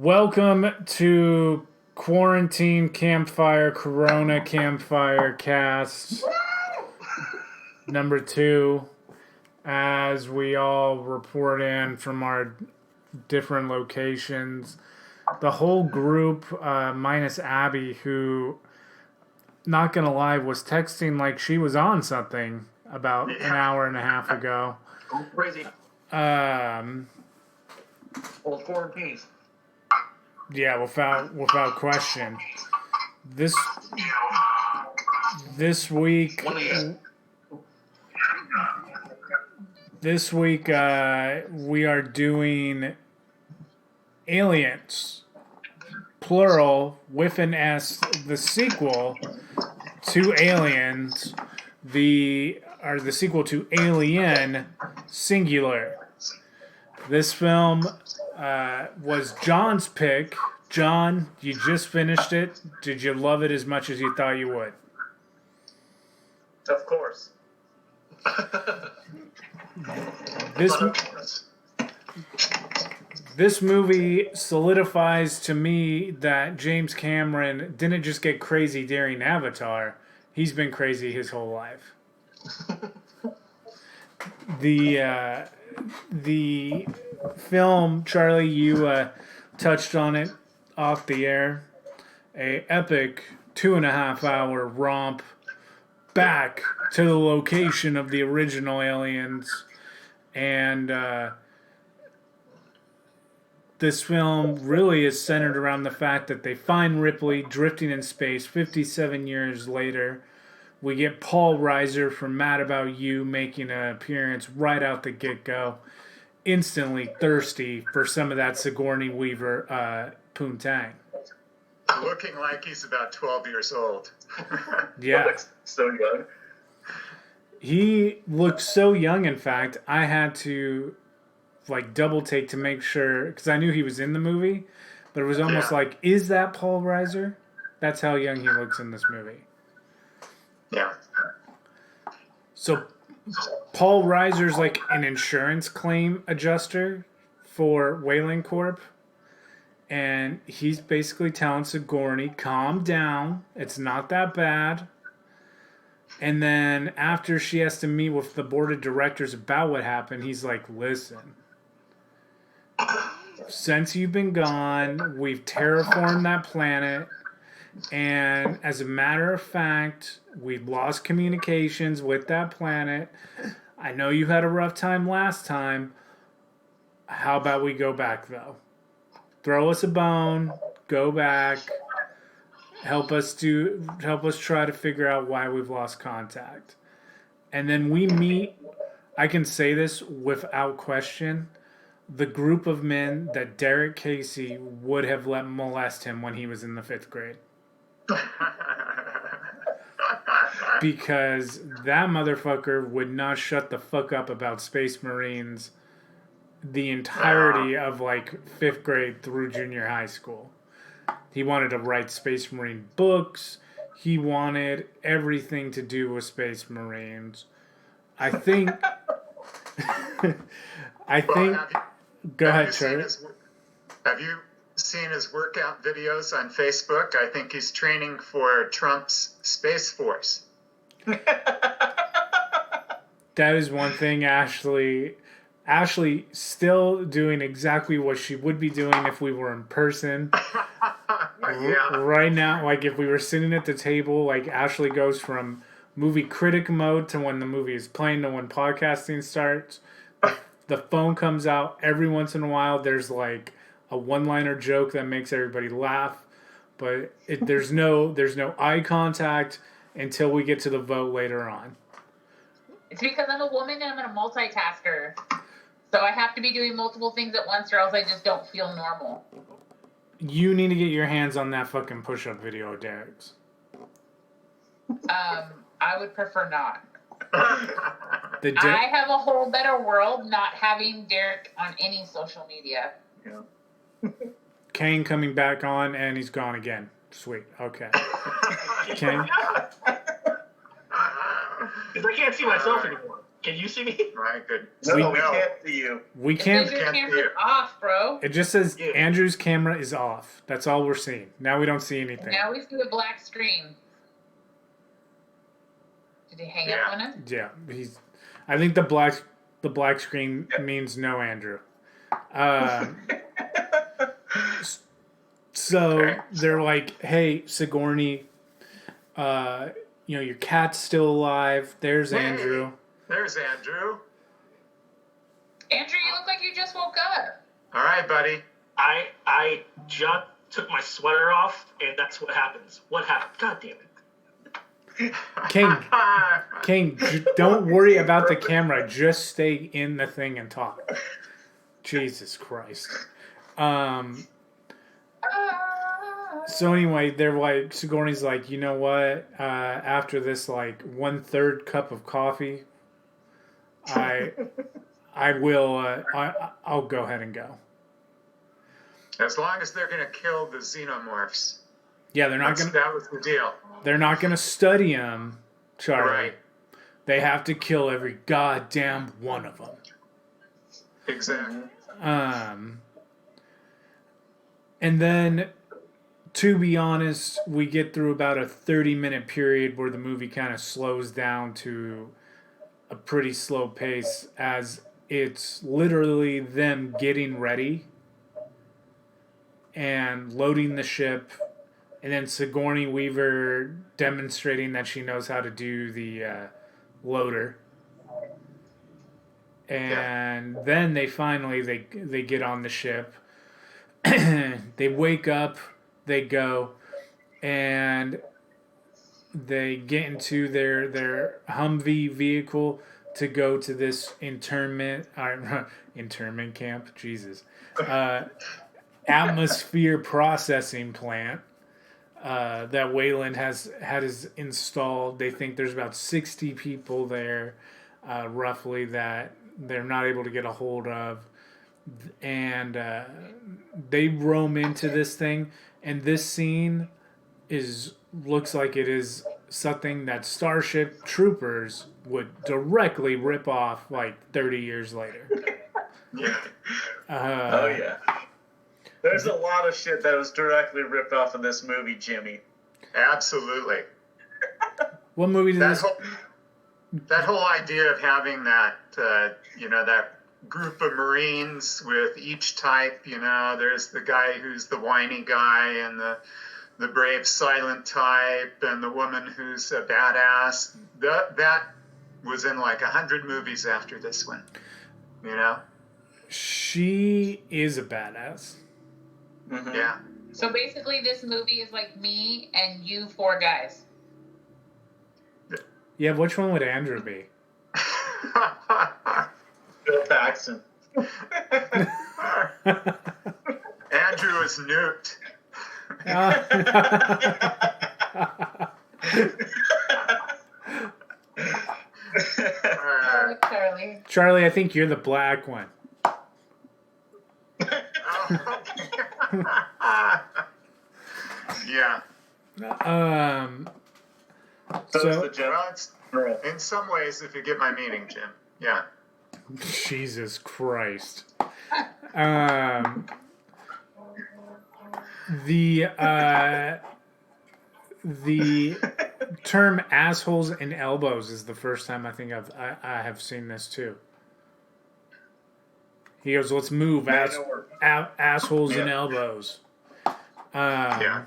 Welcome to Quarantine Campfire Corona Campfire Cast number 2, as we all report in from our different locations. The whole group, minus Abby, who, not gonna lie, was texting like she was on something about an hour and a half ago. Crazy. Old foreign peace. Yeah, without question. This week we are doing Aliens, plural, with an S, the sequel to Aliens, the sequel to Alien, singular. This film was John's pick. John, you just finished it. Did you love it as much as you thought you would? Of course. This movie solidifies to me that James Cameron didn't just get crazy during Avatar. He's been crazy his whole life. The film, Charlie, you touched on it off the air. A epic 2.5-hour romp back to the location of the original Aliens. And this film really is centered around the fact that they find Ripley drifting in space 57 years later. We get Paul Reiser from Mad About You making an appearance right out the get-go. Instantly thirsty for some of that Sigourney Weaver poontang. Looking like he's about 12 years old. Yeah. He looks so young. He looked so young, in fact, I had to double take to make sure, because I knew he was in the movie, but it was almost like, is that Paul Reiser? That's how young he looks in this movie. Yeah. So Paul Reiser's like an insurance claim adjuster for Wayland Corp. And he's basically telling Sigourney, calm down. It's not that bad. And then after she has to meet with the board of directors about what happened, he's like, listen, since you've been gone, we've terraformed that planet. And as a matter of fact, we've lost communications with that planet. I know you had a rough time last time. How about we go back, though? Throw us a bone, go back, help us try to figure out why we've lost contact. And then we meet, I can say this without question, the group of men that Derek Casey would have let molest him when he was in the 5th grade. Because that motherfucker would not shut the fuck up about Space Marines the entirety of 5th grade through junior high school. He wanted to write Space Marine books. He wanted everything to do with Space Marines. I think go ahead, Charlie. Have you seen his workout videos on Facebook? I think he's training for Trump's Space Force. That is one thing Ashley still doing exactly what she would be doing if we were in person. Yeah. Right now, if we were sitting at the table, Ashley goes from movie critic mode to when the movie is playing to when podcasting starts. The phone comes out every once in a while. There's a one-liner joke that makes everybody laugh, but there's no eye contact until we get to the vote later on. It's because I'm a woman and I'm a multitasker. So I have to be doing multiple things at once or else I just don't feel normal. You need to get your hands on that fucking push-up video of Derek's. I would prefer not. I have a whole better world not having Derek on any social media. Yeah. Kane coming back on, and he's gone again. Sweet. Okay. Kane? Because I can't see myself anymore. Can you see me? My goodness. No, we can't see you. We It can't. says your can't see camera's it. off, bro. It just says Yeah. Andrew's camera is off. That's all we're seeing. Now we don't see anything. Now we see a black screen. Did he hang up on us? Yeah, he's. I think the black screen means no Andrew. So Okay. they're like, "Hey, Sigourney, your cat's still alive. There's Hey. Andrew." There's Andrew. Andrew, you look like you just woke up. All right, buddy. I just took my sweater off, and that's what happens. What happened? God damn it. Kane, don't worry about the camera. Just stay in the thing and talk. Jesus Christ. So anyway, they're like, Sigourney's like, you know what? After this, like 1/3 cup of coffee, I'll go ahead and go. As long as they're going to kill the xenomorphs. Yeah, that was the deal. they're not gonna study him, Charlie. Right. They have to kill every goddamn one of them. Exactly. And then, to be honest, we get through about a 30-minute period where the movie kind of slows down to a pretty slow pace as it's literally them getting ready and loading the ship, and then Sigourney Weaver demonstrating that she knows how to do the loader. And then they finally they get on the ship. They wake up, they go, and they get into their Humvee vehicle to go to this internment camp. Jesus, atmosphere processing plant that Wayland has installed. They think there's about 60 people there, roughly, that they're not able to get a hold of. And they roam into this thing, and this scene looks like it is something that Starship Troopers would directly rip off like 30 years later. Yeah. Oh yeah. There's a lot of shit that was directly ripped off in this movie, Jimmy. Absolutely. What movie did this? That whole idea of having that, that group of Marines with each type, there's the guy who's the whiny guy and the brave silent type and the woman who's a badass. That was in like 100 movies after this one, She is a badass. Mm-hmm. Yeah. So basically, this movie is like me and you 4 guys. Yeah, which one would Andrew be? Bill Paxton. Andrew is nuked. Charlie. Charlie, I think you're the black one. Yeah. So Well, in some ways, if you get my meaning, Jim. Yeah. Jesus Christ. The term assholes and elbows is the first time I think I have seen this too. He goes, let's move assholes and elbows. Yeah.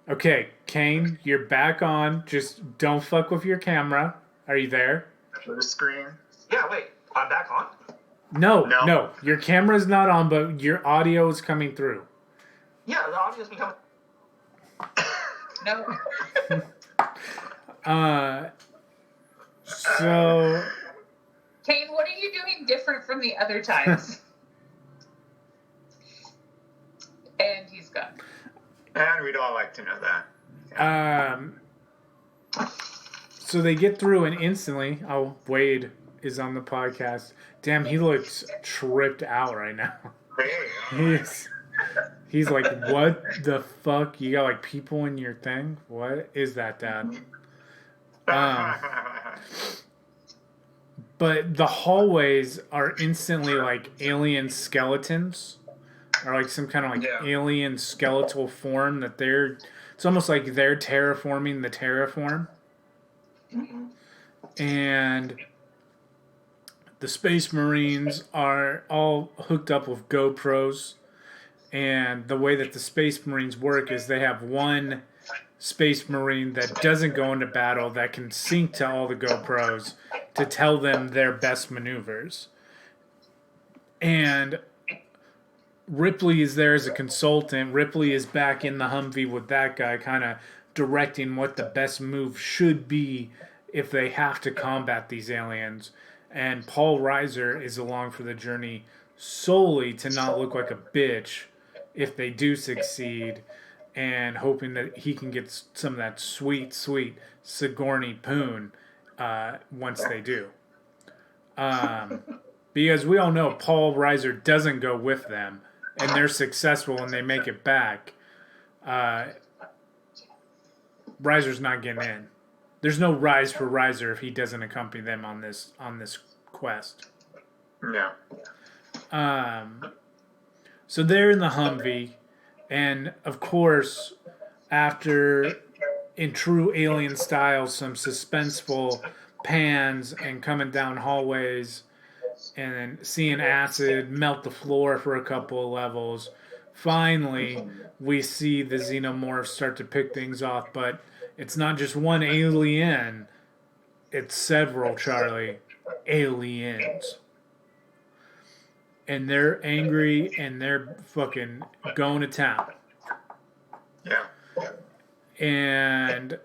Okay, Kane, you're back on. Just don't fuck with your camera. Are you there? The screen. Yeah, wait. I'm back on? No. Your camera's not on, but your audio is coming through. Yeah, the audio's been coming. No. So... Kane, what are you doing different from the other times? And he's gone. And we'd all like to know that. So they get through, and instantly, Wade is on the podcast. Damn, he looks tripped out right now. He's like, what the fuck? You got like people in your thing? What is that, Dad? But the hallways are instantly like alien skeletons, or like some kind of like alien skeletal form that they're. It's almost like they're terraforming the terraform. And the Space Marines are all hooked up with GoPros. And the way that the Space Marines work is they have one Space Marine that doesn't go into battle that can sync to all the GoPros to tell them their best maneuvers. And Ripley is there as a consultant. Ripley is back in the Humvee with that guy, kind of directing what the best move should be if they have to combat these aliens. And Paul Reiser is along for the journey solely to not look like a bitch if they do succeed, and hoping that he can get some of that sweet, sweet Sigourney Poon once they do. Because we all know Paul Reiser doesn't go with them, and they're successful and they make it back. Reiser's not getting in. There's no rise for Reiser if he doesn't accompany them on this quest. Yeah. So they're in the Humvee, and of course, after, in true alien style, some suspenseful pans and coming down hallways and then seeing acid melt the floor for a couple of levels, finally we see the xenomorphs start to pick things off. But it's not just one alien, it's several, Charlie, aliens. And they're angry and they're fucking going to town. Yeah. And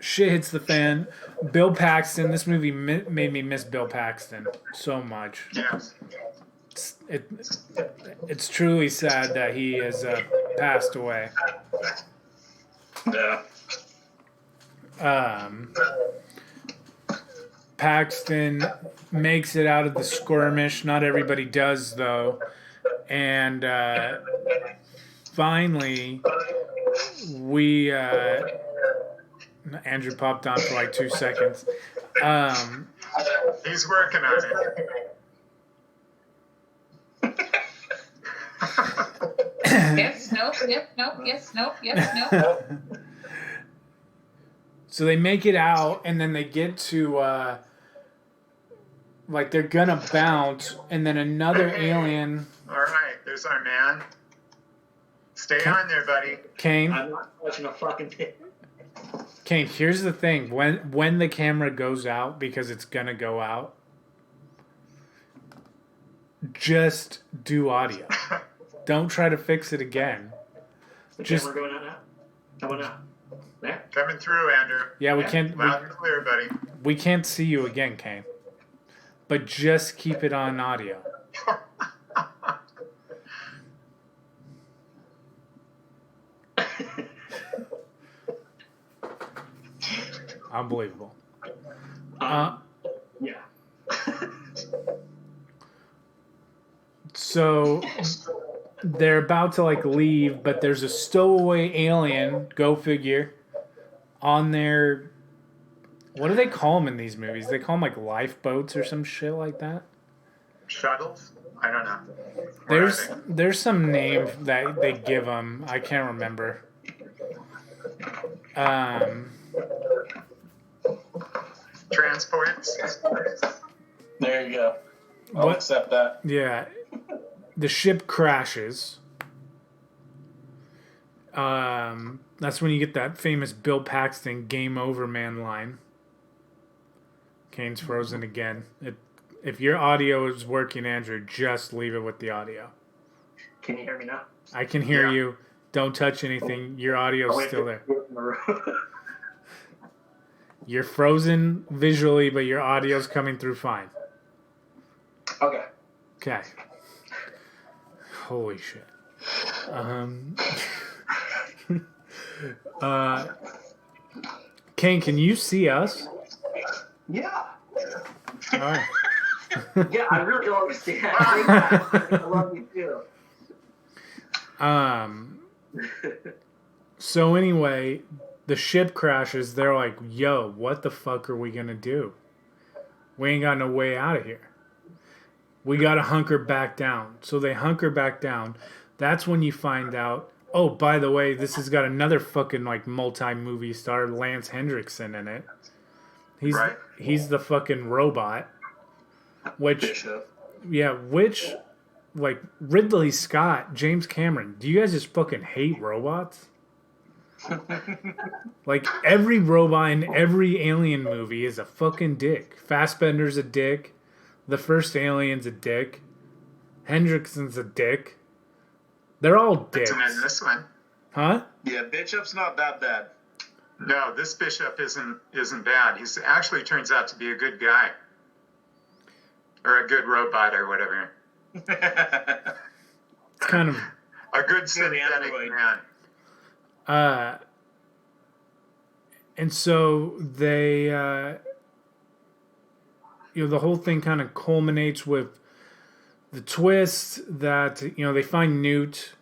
shit hits the fan. Bill Paxton, this movie made me miss Bill Paxton so much. Yes. It's truly sad that he has passed away. Yeah. Paxton makes it out of the skirmish. Not everybody does, though. And finally, we... Andrew popped on for like 2 seconds. He's working on it. Yes, nope, yep, nope, yes, nope, yes, nope. So they make it out, and then they get to... like they're gonna bounce, and then another alien. All right, there's our man. Stay on there, buddy. Kane. I'm not watching a fucking thing. Kane, here's the thing: when the camera goes out, because it's gonna go out, just do audio. Don't try to fix it again. The Just- camera going out now? How about now? There? Coming through, Andrew. Yeah, we Yeah. can't. Loud and clear, buddy. We can't see you again, Kane. But just keep it on audio. Unbelievable. Yeah. So they're about to like leave, but there's a stowaway alien, go figure, on their, what do they call them in these movies? They call them like lifeboats or some shit like that. Shuttles? I don't know. What are they? There's some name that they give them. I can't remember. Transports? There you go. I'll What? accept that. Yeah, the ship crashes. That's when you get that famous Bill Paxton "Game over, man" line. Kane's frozen again. If your audio is working, Andrew, just leave it with the audio. Can you hear me now? I can hear Yeah. you. Don't touch anything. Your audio's Wait, still there. okay. You're frozen visually, but your audio's coming through fine. Okay. Holy shit. Kane, can you see us? Yeah. All right. Yeah, I really don't understand. I love you too. So anyway, the ship crashes. They're like, yo, what the fuck are we going to do? We ain't got no way out of here. We got to hunker back down. So they hunker back down. That's when you find out, oh, by the way, this has got another fucking like multi-movie star, Lance Hendrickson, in it. He's the fucking robot. Which, Bishop. which, like, Ridley Scott, James Cameron, do you guys just fucking hate robots? Like, every robot in every Alien movie is a fucking dick. Fassbender's a dick. The first Alien's a dick. Hendrickson's a dick. They're all dicks. In this one. Huh? Yeah, Bishop's not that bad. No, this Bishop isn't bad. He's actually turns out to be a good guy. Or a good robot or whatever. It's kind of... A good synthetic man. And so they, the whole thing kind of culminates with the twist that, they find Newt,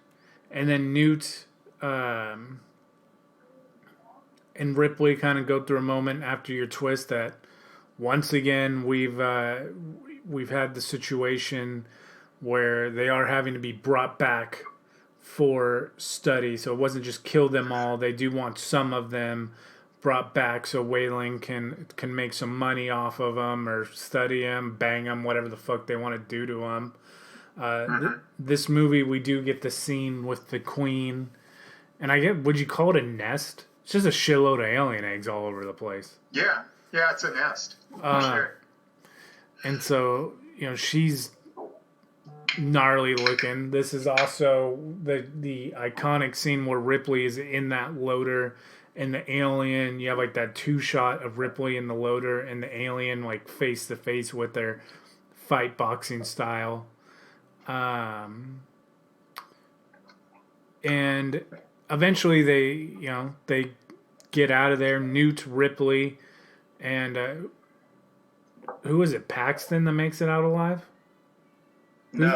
and then Newt and Ripley kind of go through a moment after your twist that once again we've had the situation where they are having to be brought back for study. So it wasn't just kill them all. They do want some of them brought back so Wayland can make some money off of them or study them, bang them, whatever the fuck they want to do to them. This movie, we do get the scene with the queen. And would you call it a nest? It's just a shitload of alien eggs all over the place. Yeah, it's a nest. For sure. And so, she's gnarly looking. This is also the iconic scene where Ripley is in that loader and the alien, you have like that 2-shot of Ripley in the loader and the alien like face to face with their fight boxing style. And eventually they get out of there. Newt, Ripley, and who is it? Paxton that makes it out alive? No,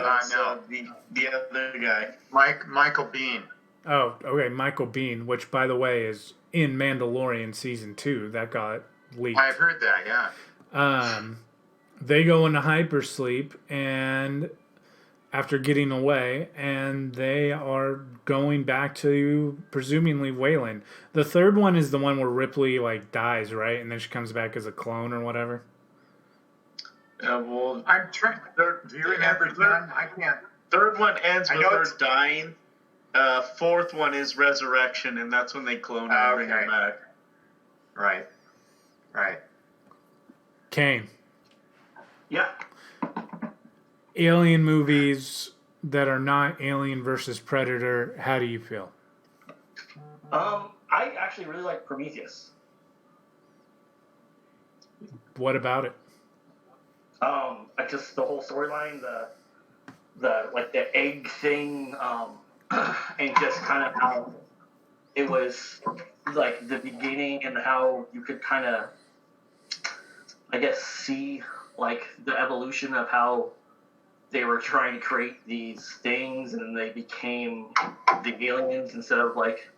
the other guy. Michael Biehn. Oh, okay, Michael Biehn, which by the way is in Mandalorian season 2. That got leaked. I've heard that, yeah. They go into hypersleep and after getting away, and they are going back to presumably Wayland. The third one is the one where Ripley like dies, right? And then she comes back as a clone or whatever. Well, I'm trying. Do you remember, John? I can't. Third one ends with her it's dying. Fourth one is resurrection, and that's when they clone her and bring her back. Right. Kane. Yeah. Alien movies that are not Alien versus Predator, how do you feel? I actually really like Prometheus. What about it? Just the whole storyline, the egg thing, and just kind of how it was like the beginning and how you could kind of, I guess, see like the evolution of how they were trying to create these things and they became the aliens instead of like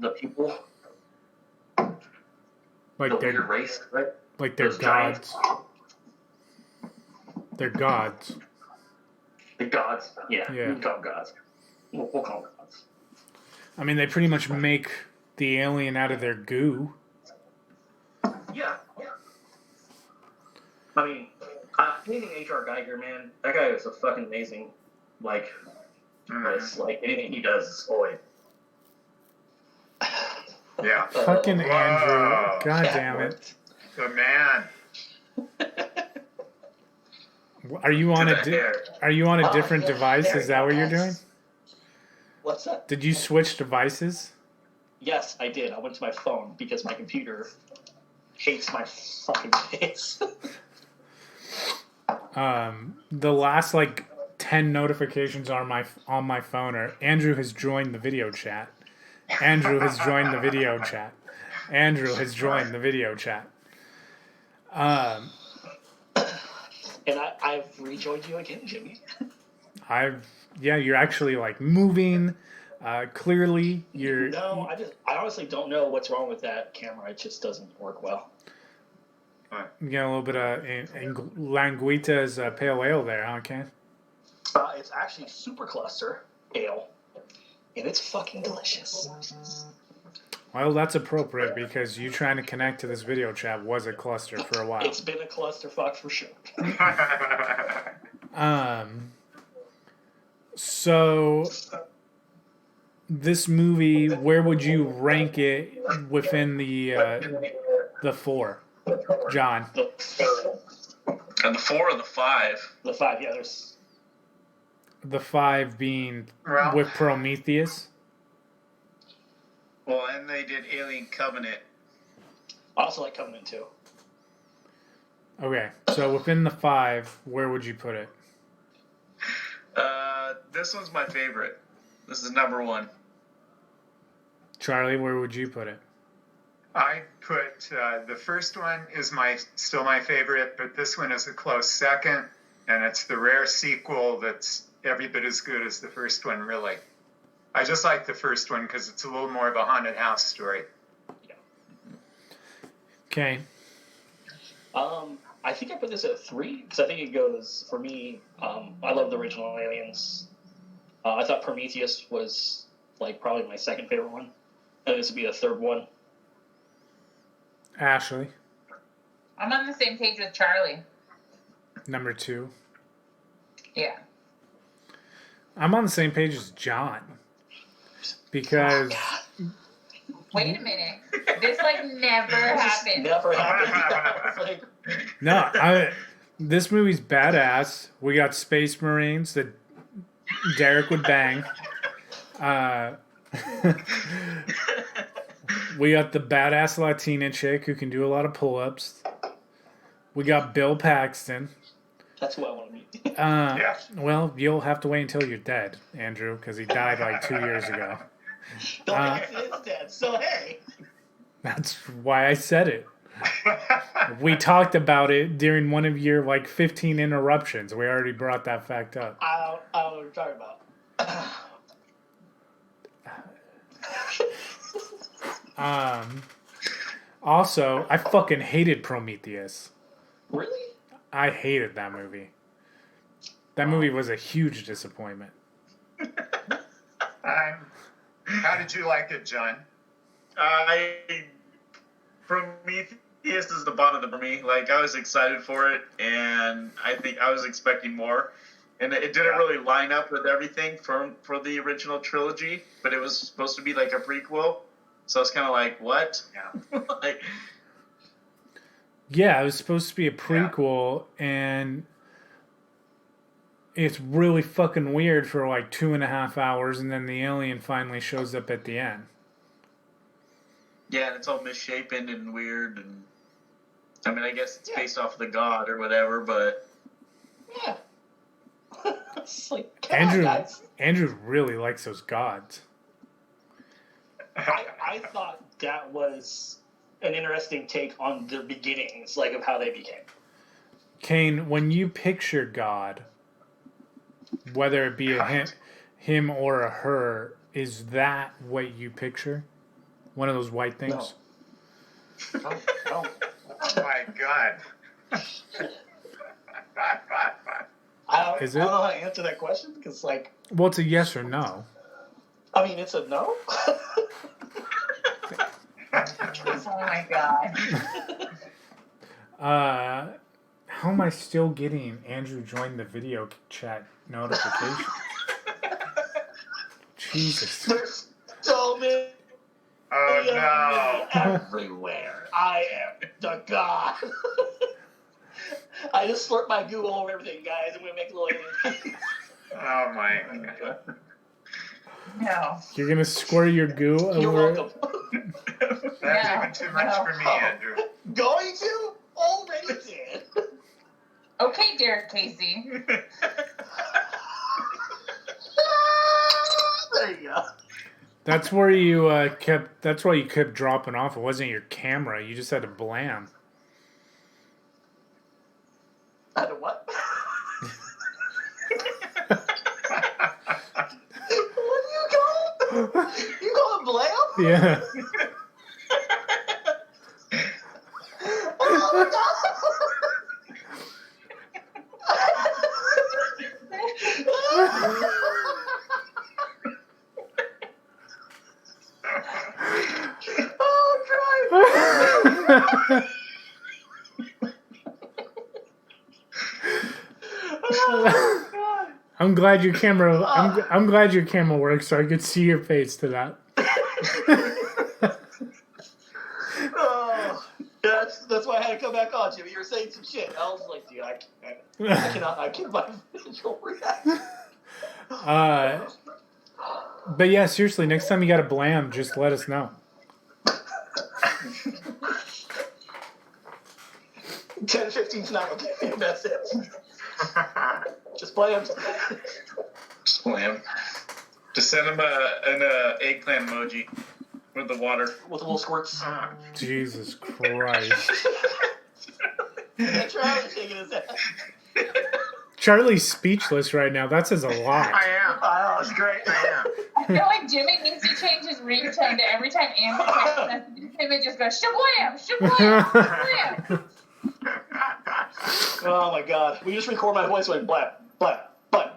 the people. Like the they're weird race, right? Like they're Those gods. giants. They're gods. The gods, yeah. Yeah. We call them gods. We'll call them gods. I mean, they pretty much make the alien out of their goo. Yeah. I mean, anything H.R. Geiger, man, that guy is a fucking amazing. Like, like anything he does is always. Yeah. Fucking Andrew. God damn it. The man. Are you on a different yeah, device? there Is that what you're doing? What's that? Did you switch devices? Yes, I did. I went to my phone because my computer hates my fucking face. The last like 10 notifications on my phone are Andrew has joined the video chat. Andrew has joined the video chat. Andrew has joined the video chat. And I've rejoined you again, Jimmy. You're actually like moving. Clearly, you're. No, I honestly don't know what's wrong with that camera. It just doesn't work well. You got a little bit of Languita's pale ale there, huh, Ken? It's actually Super Cluster Ale, and it's fucking delicious. Well, that's appropriate because you trying to connect to this video chat was a cluster for a while. It's been a clusterfuck for sure. So this movie, where would you rank it within the four, John? And the 4 or the 5? The 5, yeah, there's... The 5 being Well- with Prometheus. Well, and they did Alien Covenant. I also like Covenant too. Okay, so within the 5, where would you put it? This one's my favorite. This is number 1. Charlie, where would you put it? I put the first one is still my favorite, but this one is a close second, and it's the rare sequel that's every bit as good as the first one, really. I just like the first one because it's a little more of a haunted house story. Okay. I think I put this at 3 because I think it goes, for me, I love the original Aliens. I thought Prometheus was like probably my second favorite one, and this would be the third one. Ashley, I'm on the same page with Charlie. number 2. Yeah. I'm on the same page as John. Because Wait a minute. This like never happened. Never happened. no, this movie's badass. We got Space Marines that Derek would bang. We got the badass Latina chick who can do a lot of pull-ups. We got Bill Paxton. That's who I want to meet. Yeah. Well, you'll have to wait until you're dead, Andrew, because he died like 2 years ago. Bill Paxton is dead, so hey. That's why I said it. We talked about it during one of your like 15 interruptions. We already brought that fact up. I don't know what you're talking about. Also, I fucking hated Prometheus. Really? I hated that movie. That movie was a huge disappointment. How did you like it, John? Prometheus is the bottom for me. Like, I was excited for it, and I think I was expecting more. And it didn't really line up with everything for the original trilogy, but it was supposed to be like a prequel. So I was kind of like, what? Yeah. Like, Yeah, it was supposed to be a prequel, and it's really fucking weird for like 2.5 hours, and then the alien finally shows up at the end. yeah, and it's all misshapen and weird, and I mean, I guess it's based off the god or whatever, but Yeah. It's like, come on, Andrew guys. Andrew really likes those gods. I thought that was an interesting take on their beginnings, like of how they became. Kane, when you picture God, whether it be him or a her, is that what you picture? One of those white things? No. Oh my God. I Is don't it? know how to answer that question because, like, Well, it's a yes or no. I mean, it's a no. Oh my god. How am I still getting Andrew join the video chat notification? Jesus. There's so many Oh everywhere. I am the god. I just slurp my goo all over everything, guys. I'm gonna make a little. no. Oh my God. No. You're gonna squirt your goo You're over. welcome. That's Yeah. even too much for me, Oh. Andrew. Going to? Already did. Okay, Derek Casey. There you go. That's where you kept. That's why you kept dropping off. It wasn't your camera. You just had to blam. I don't what? What do you call it? You call it blam? Yeah. Oh my god! Oh, God. I'm glad your camera. I'm glad your camera works, so I could see your face to that. Oh, that's why I had to come back on, Jimmy. You were saying some shit. I was like, dude, I can't my visual react. But yeah, seriously, next time you got a blam, just let us know. 10-15 tonight, okay? That's it. Just play him. Slam. Just send him an eggplant emoji with the water. With the little squirts. Jesus Christ. Yeah, Charlie's shaking his head. Charlie's speechless right now. That says a lot. I am. Oh, it's great. I am. I feel like Jimmy needs to change his ringtone to every time Amber text messages him, it just goes shablam, shablam, shablam. Oh my God. We just record my voice going blam, blam, blam.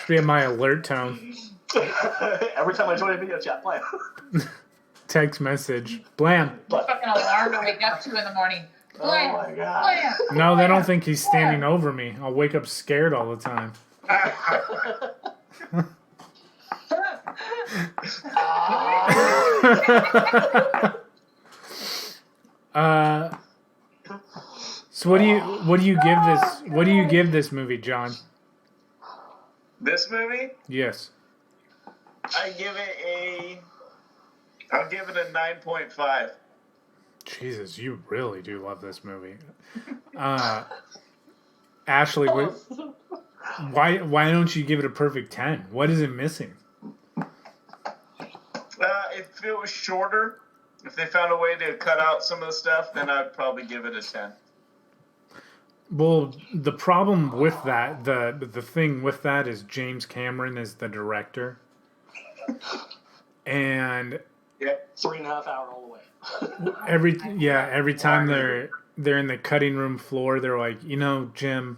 Be in my alert tone. Every time I join a video chat, blam. Text message. Blam. Fucking alarm to wake up to in the morning. Blam, Oh my God. blam. No, they don't think he's standing over me. I'll wake up scared all the time. So what do you give this movie, John? This movie, Yes. I'll give it a 9.5. Jesus, you really do love this movie. Ashley, why don't you give it a perfect 10? What is it missing? If it was shorter, if they found a way to cut out some of the stuff, then I'd probably give it a 10. Well, the problem with that, the thing with that is James Cameron is the director. And Yep. 3.5 hours all the way. every time they're in the cutting room floor, they're like, Jim,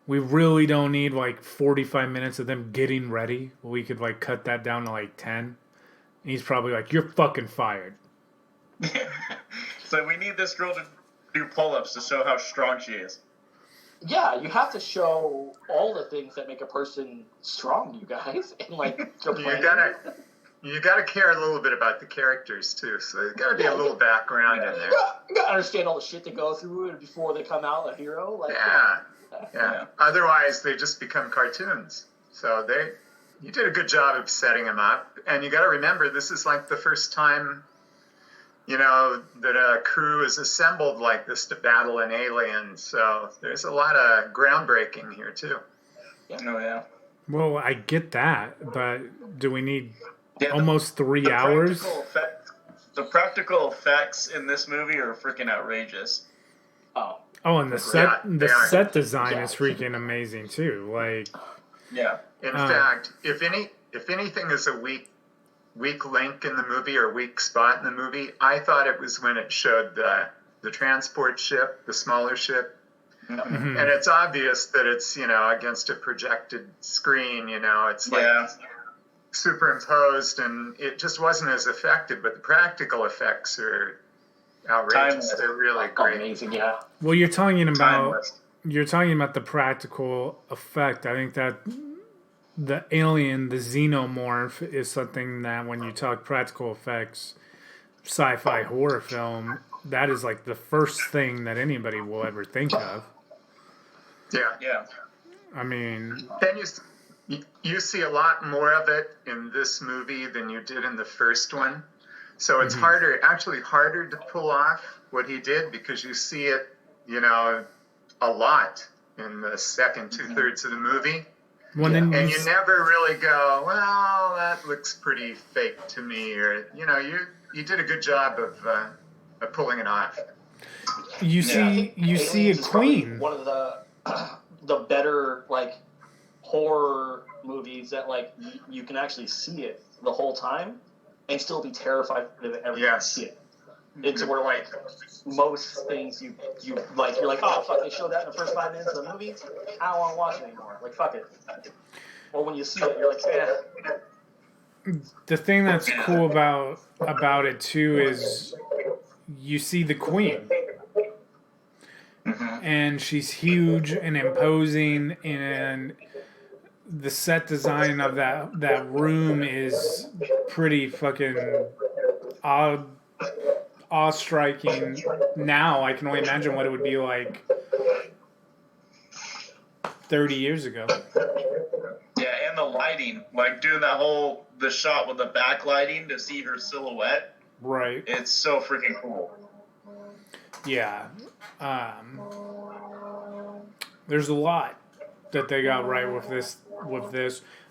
we really don't need like 45 minutes of them getting ready. We could like cut that down to like 10. And he's probably like, you're fucking fired. So we need this girl to do pull-ups to show how strong she is. Yeah, you have to show all the things that make a person strong, you guys. And like, You gotta care a little bit about the characters too, so there's gotta be a little background in there. You gotta understand all the shit they go through before they come out a hero. Like, Yeah. Otherwise, they just become cartoons. So you did a good job of setting them up, and you got to remember this is like the first time, that a crew is assembled like this to battle an alien. So there's a lot of groundbreaking here too. Oh yeah. Well, I get that, but do we need Yeah, almost 3 hours? The practical effects in this movie are freaking outrageous. oh, And the they are. set design is freaking amazing too. Like, Yeah. In fact, if anything is a weak link in the movie or weak spot in the movie, I thought it was when it showed the transport ship, the smaller ship. mhm. And it's obvious that it's, against a projected screen, it's like superimposed, and it just wasn't as effective, but the practical effects are outrageous. Timeless. They're really great. amazing, yeah. Well, you're talking about Timeless. the practical effect. I think that the alien, the xenomorph, is something that when you talk practical effects, sci-fi horror film, that is like the first thing that anybody will ever think of. Yeah. I mean, Then you see a lot more of it in this movie than you did in the first one. So it's harder to pull off what he did, because you see it, a lot in the second 2/3 of the movie. then And you never really go, well, that looks pretty fake to me, or you did a good job of pulling it off. you see a Aliens is probably queen. one of the better like horror movies that like you can actually see it the whole time and still be terrified every time you see it. It's where like most things you like, you're like, oh fuck, they showed that in the first 5 minutes of the movie, I don't want to watch it anymore. Like fuck it. Or when you see it, you're like, the thing that's cool about it too is you see the queen, and she's huge and imposing, and the set design of that room is pretty fucking awe-striking. Now I can only imagine what it would be like 30 years ago. Yeah, and the lighting, like doing the shot with the backlighting to see her silhouette. Right. It's so freaking cool. Yeah. There's a lot that they got right with this.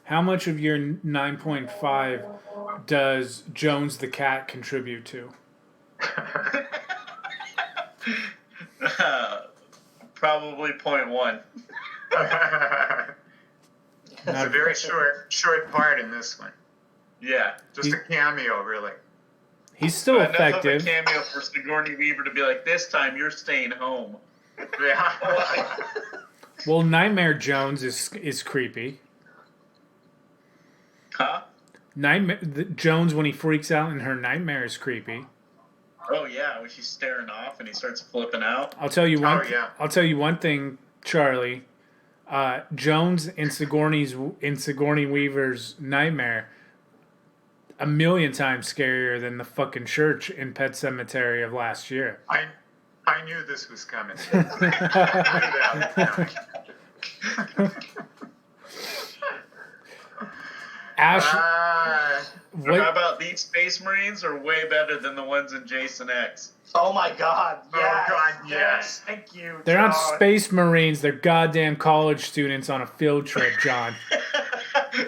How much of your 9.5 does Jones the cat contribute to? Probably 0.1. It's a very short part in this one. Yeah. Just a cameo, really. He's still Enough effective. of a cameo for Sigourney Weaver to be like, this time you're staying home. Yeah. Well, Nightmare Jones is creepy. Huh? Jones, when he freaks out in her nightmare, is creepy. Oh yeah, when she's staring off and he starts flipping out. I'll tell you one. Oh, yeah. I'll tell you one thing, Charlie. Jones in Sigourney Weaver's nightmare, a million times scarier than the fucking church in Pet Sematary of last year. I knew this was coming. I knew that. Ash, How about these Space Marines are way better than the ones in Jason X. Oh my God! Yes, Oh God, yes. Thank you. they're John. not Space Marines. They're goddamn college students on a field trip, John.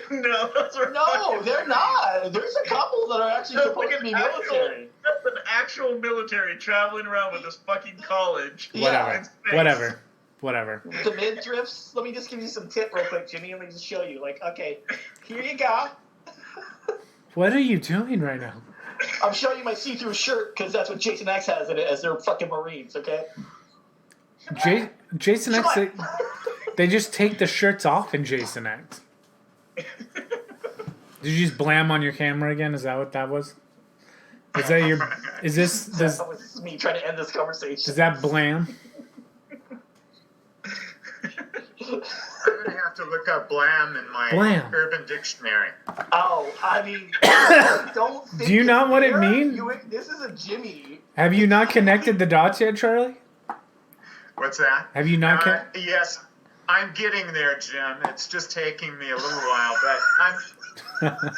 No, those are No, they're not. There's a couple that are actually That's supposed like to be an actual- military. That's an actual military traveling around with this fucking college. Yeah. in space. Whatever. The mid drifts. Let me just give you some tip real quick, Jimmy. Let me just show you. Like, okay, here you go. What are you doing right now? I'm showing you my see-through shirt because that's what Jason X has in it as their fucking Marines. Okay. Jason X. They just take the shirts off in Jason X. Did you just blam on your camera again? Is that what that was? Is that your? Is this? That was me trying to end this conversation. Is that blam? I'm gonna have to look up "blam" in my Blam. Urban Dictionary. Oh, I mean, I don't think Do you know what it fair. means? This is a Jimmy. Have you not connected the dots yet, Charlie? What's that? Have you not? Yes, I'm getting there, Jim. It's just taking me a little while, but I'm That's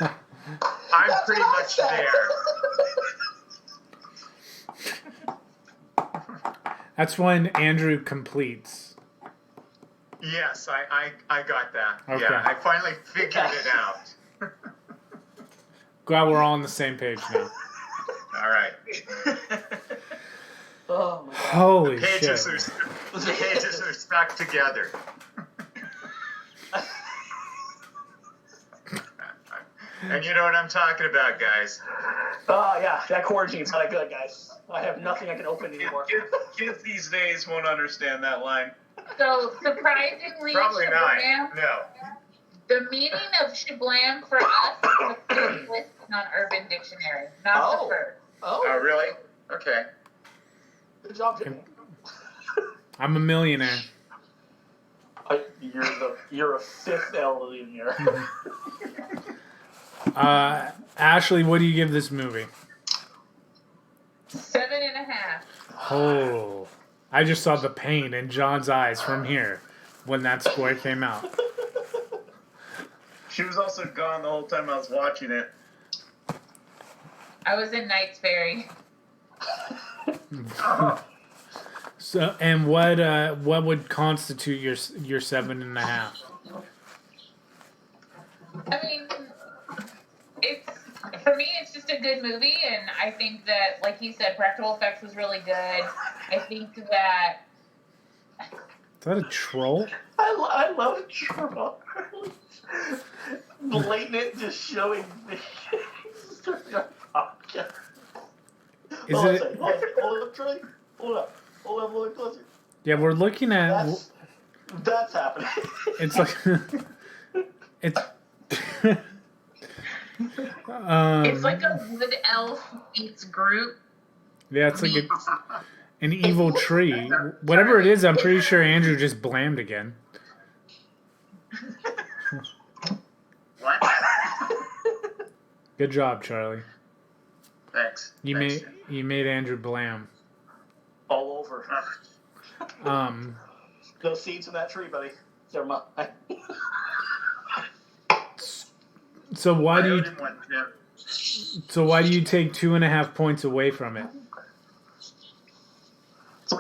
pretty what I much said. there. That's when Andrew completes. Yes, I got that. Okay. Yeah, I finally figured it out. Glad we're all on the same page now. All right. Oh my God. Holy shit! The pages are stuck together. And you know what I'm talking about, guys. Oh yeah, that quarantine's not good, guys. I have nothing I can open anymore. Kids these days won't understand that line. So surprisingly, Probably not. Shablam, No. the meaning of Shablam for us is the first listed on Urban Dictionary, not Oh. the first. Oh, Oh, really? Okay. good job, Jimmy. I'm a millionaire. You're a fifth millionaire. Ashley, what do you give this movie? 7.5. Oh, I just saw the pain in John's eyes from here when that score came out. She was also gone the whole time I was watching it. I was in Knight's Ferry. So, and what would constitute your 7.5? I mean, for me, it's just a good movie, and I think that, like he said, practical effects was really good. I think that Is that a troll? I love Charles. Blatant just showing the Is Hold on a it? second. Hold up, Trey. Hold up a little closer. Yeah, we're looking at. That's happening. It's like it's It's like a wood elf meets Groot. Yeah, it's like an evil tree. Whatever it is, I'm pretty sure Andrew just blammed again. What? Good job, Charlie. Thanks. You made Andrew blam. All over. Those seeds in that tree, buddy. They're mine. So why do you? didn't want to. So why do you take 2.5 points away from it? Oh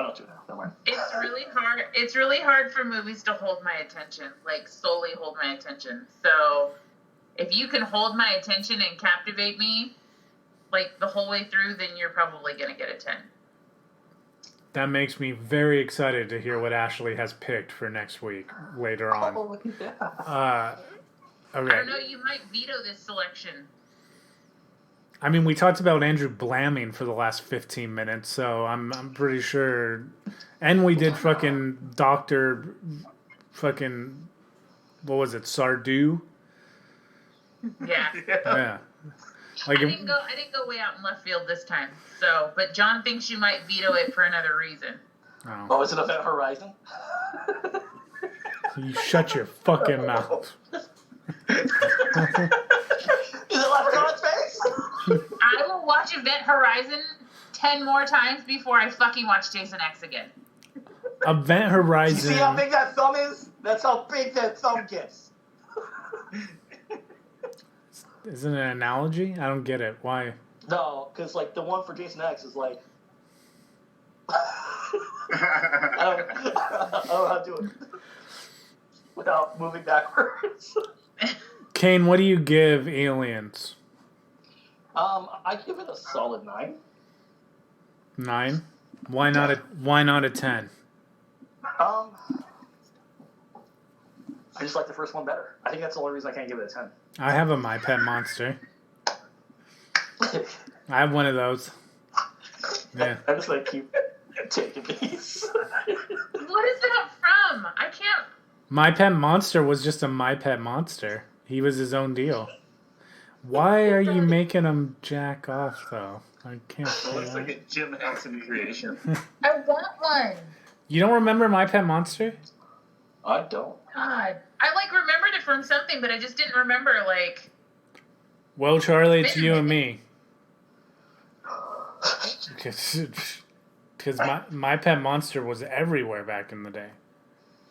no, two. Never mind. It's really hard. It's really hard for movies to hold my attention, like solely hold my attention. So, if you can hold my attention and captivate me, like the whole way through, then you're probably gonna get a 10. That makes me very excited to hear what Ashley has picked for next week later on. Oh, look at that. I Okay. don't know. You might veto this selection. I mean, we talked about Andrew blamming for the last 15 minutes, so I'm pretty sure. And we did fucking Dr. fucking, what was it, Sardu? Yeah. Yeah. Like, I didn't go way out in left field this time. So, but John thinks you might veto it for another reason. Oh, is it Event Horizon? You shut your fucking mouth. Is it Leprechaun in Space? I will watch Event Horizon 10 more times before I fucking watch Jason X again. Event You Horizon. see how big that thumb is? That's how big that thumb gets. Isn't it an analogy? I don't get it. Why? No, because like the one for Jason X is like. I don't know how to do it without moving backwards. Kane, what do you give Aliens? I give it a solid 9. 9? Why not a 10? I just like the first one better. I think that's the only reason I can't give it a 10. I have a My Pet Monster. I have one of those. Yeah. I just like keep taking these. What is that from? I can't. My Pet Monster was just a My Pet Monster. He was his own deal. Why are you making him jack off, though? I can't It say looks that. like a Jim Henson creation. I want one. You don't remember My Pet Monster? I don't. God. I like remembered it from something, but I just didn't remember like. Well, Charlie, it's you and me. Because my Pet Monster was everywhere back in the day.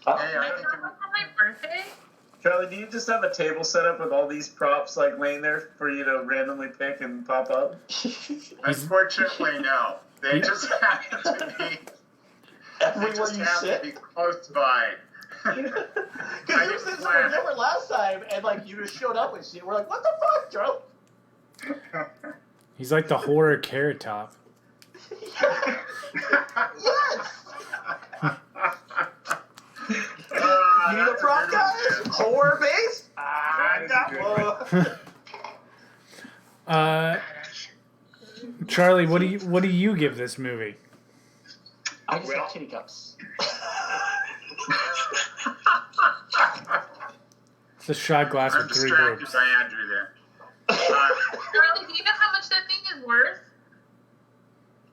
Hey, I I think remember for my birthday. Charlie, do you just have a table set up with all these props like laying there for you to randomly pick and pop up? unfortunately, no. They just happen to be. They Everywhere just you happen to be sit. close by. Because you were sitting somewhere different last time, and like you just showed up and shit. We're like, what the fuck, Charlie? He's like the horror Carrot Top. Yes! You need a prop, guys? Horror base? I got one. Charlie, what do you give this movie? I just have kitty cups. It's a shot glass I'm with 3 distracted groups. by Andrew there. Charlie, do you know how much that thing is worth?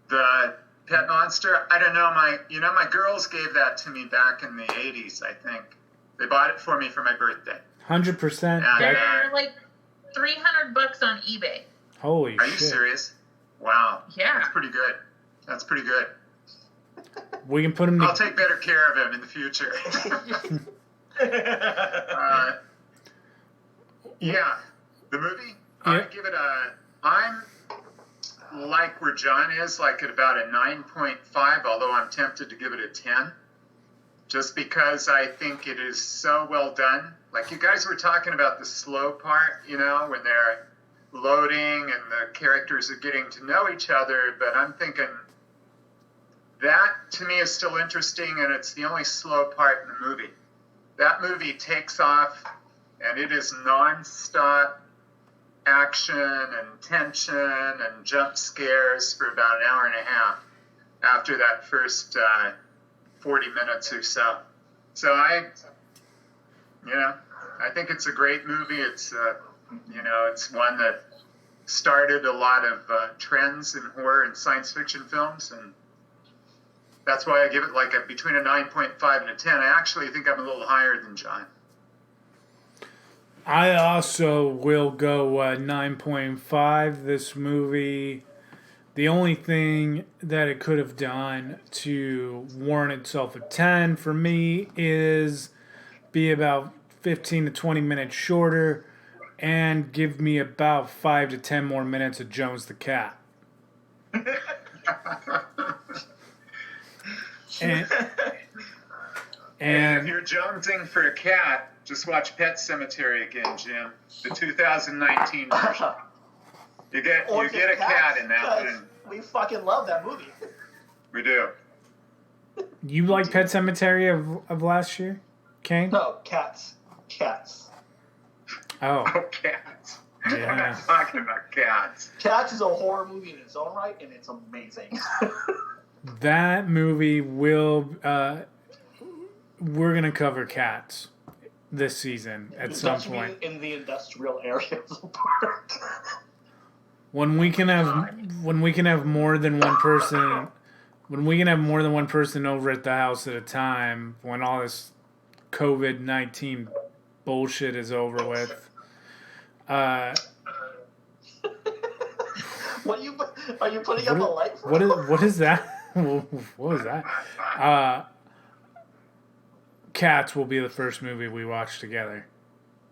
The Pet Monster, I don't know. My girls gave that to me back in the 80s, I think. They bought it for me for my birthday. 100%. Yeah. They're like $300 on eBay. Holy Are you shit. serious? Wow. Yeah. That's pretty good. That's pretty good. We can put him I'll take better care of him in the future. Yeah, the movie, Yeah. I give it I'm like where John is, like at about a 9.5, although I'm tempted to give it a 10. Just because I think it is so well done. Like you guys were talking about the slow part, when they're loading and the characters are getting to know each other, but I'm thinking that to me is still interesting, and it's the only slow part in the movie. That movie takes off, and it is non-stop action and tension and jump scares for about an hour and a half after that first 40 minutes or so. So I think it's a great movie. It's You know, it's one that started a lot of trends in horror and science fiction films, and that's why I give it like between a 9.5 and a 10. I actually think I'm a little higher than John. I also will go 9.5. This movie, the only thing that it could have done to warrant itself a 10 for me is be about 15 to 20 minutes shorter and give me about 5 to 10 more minutes of Jones the Cat. And if you're jonesing for a cat, just watch Pet Sematary again, Jim. The 2019 version. You get a cat in that one. We fucking love that movie. We do. You like Pet Sematary of last year, Kane? No, Cats. Oh. Oh, cats. Yeah. I'm not talking about cats. Cats is a horror movie in its own right, and it's amazing. That movie will. We're gonna cover Cats this season at some point. In the industrial areas of the park. When we can have more than one person. When we can have more than one person over at the house at a time. When all this COVID-19 bullshit is over with. Are you putting up a light for What is that? What was that? Cats will be the first movie we watch together.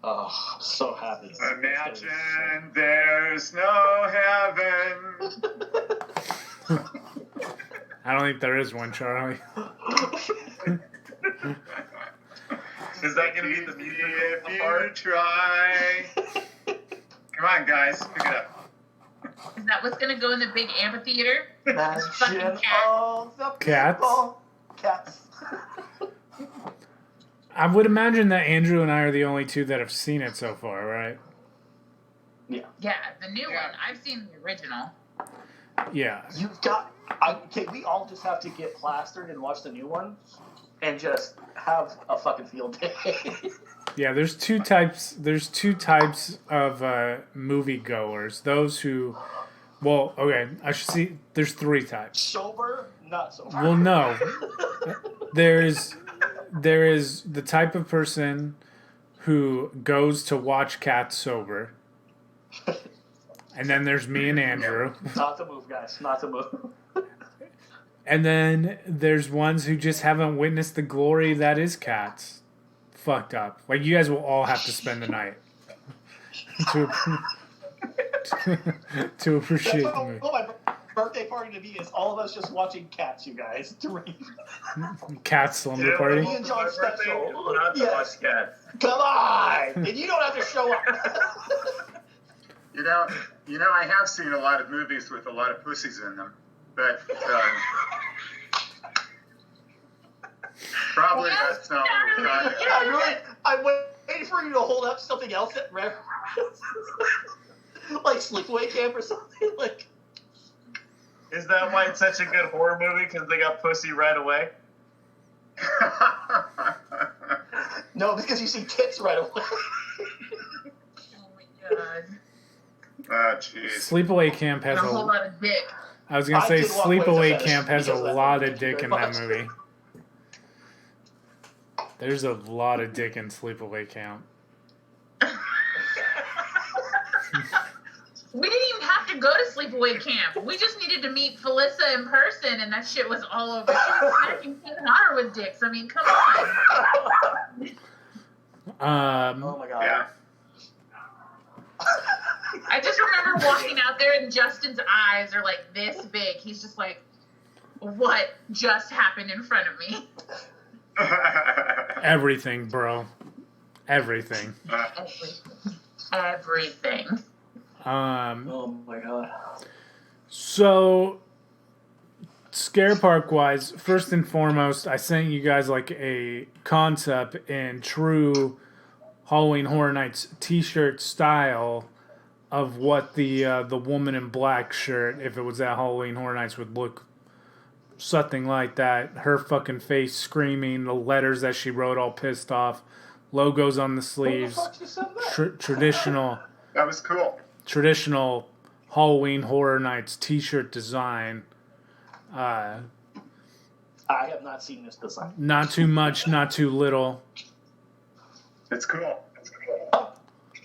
Oh, I'm so happy. Imagine there's no heaven. I don't think there is one, Charlie. Is that going to be the music? If you try. Come on, guys, pick it up. Is that what's gonna go in the big amphitheater? Imagine all the Cats? people. Cats. I would imagine that Andrew and I are the only two that have seen it so far, right? Yeah. Yeah, the new one. I've seen the original. Yeah. You've got. Okay, we all just have to get plastered and watch the new one, and just have a fucking field day. Yeah, there's two types. There's two types of movie goers. Those who, well, okay, I should see. There's three types. Sober, not sober. Well, no. There is the type of person who goes to watch Cats sober, and then there's me and Andrew. Not the move, guys. Not the move. And then there's ones who just haven't witnessed the glory that is Cats. Fucked up. Like, you guys will all have to spend the night to appreciate the movie. My birthday party to be is all of us just watching Cats, you guys. Cat slumber party. Me and John special. Not to watch Cats. Come on! And you don't have to show up. You know, I have seen a lot of movies with a lot of pussies in them, but probably that's not what we're talking about. Yeah, I'm waiting for you to hold up something else that like Sleepaway Camp or something. Like, Is that why it's such a good horror movie? Because they got pussy right away? no, because you see tits right away. Oh my god. Oh, jeez. Sleepaway Camp has A whole lot of dick. I was gonna say I did walk away Sleepaway from Camp that has a because of that lot movie. of dick in that movie. There's a lot of dick in Sleepaway Camp. We didn't even have to go to Sleepaway Camp. We just needed to meet Felissa in person, and that shit was all over. She was smacking King Hunter with dicks. I mean, come on. Oh my god. Yeah. I just remember walking out there, and Justin's eyes are like this big. He's just like, what just happened in front of me? Everything, bro. Everything. Everything. Oh my god. So, Scare Park wise, first and foremost, I sent you guys like a concept in true Halloween Horror Nights t-shirt style of what the woman in black shirt, if it was at Halloween Horror Nights, would look something like that. Her fucking face screaming, the letters that she wrote all pissed off, logos on the sleeves, traditional That was cool. Traditional Halloween Horror Nights T-shirt design. I have not seen this design. Not too much, not too little. It's cool.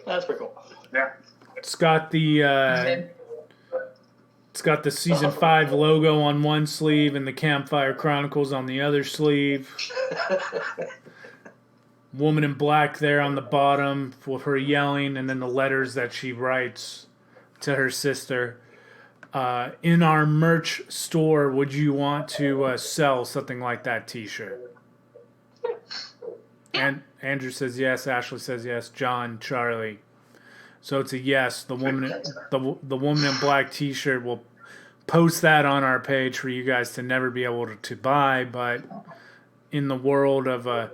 That's pretty cool. Yeah. It's got the season 5 logo on one sleeve and the Campfire Chronicles on the other sleeve. Woman in black there on the bottom with her yelling, and then the letters that she writes to her sister. In our merch store, would you want to sell something like that T-shirt? And Andrew says yes. Ashley says yes. John, Charlie. So it's a yes. The woman in black T-shirt will post that on our page for you guys to never be able to buy. But in the world of I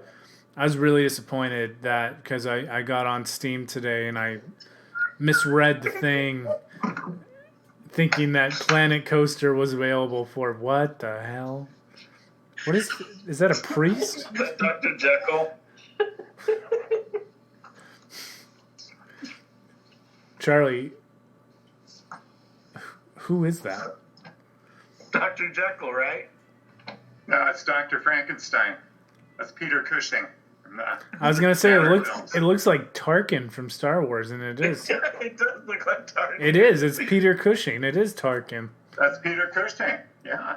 was really disappointed that because I got on Steam today and I misread the thing, thinking that Planet Coaster was available for what the hell? What is that a priest? Dr. Jekyll. Charlie, who is that? Dr. Jekyll, right? No, it's Dr. Frankenstein. That's Peter Cushing. I was gonna say it looks like Tarkin from Star Wars, and it is. It does look like Tarkin. It is. It's Peter Cushing. It is Tarkin. That's Peter Cushing. Yeah.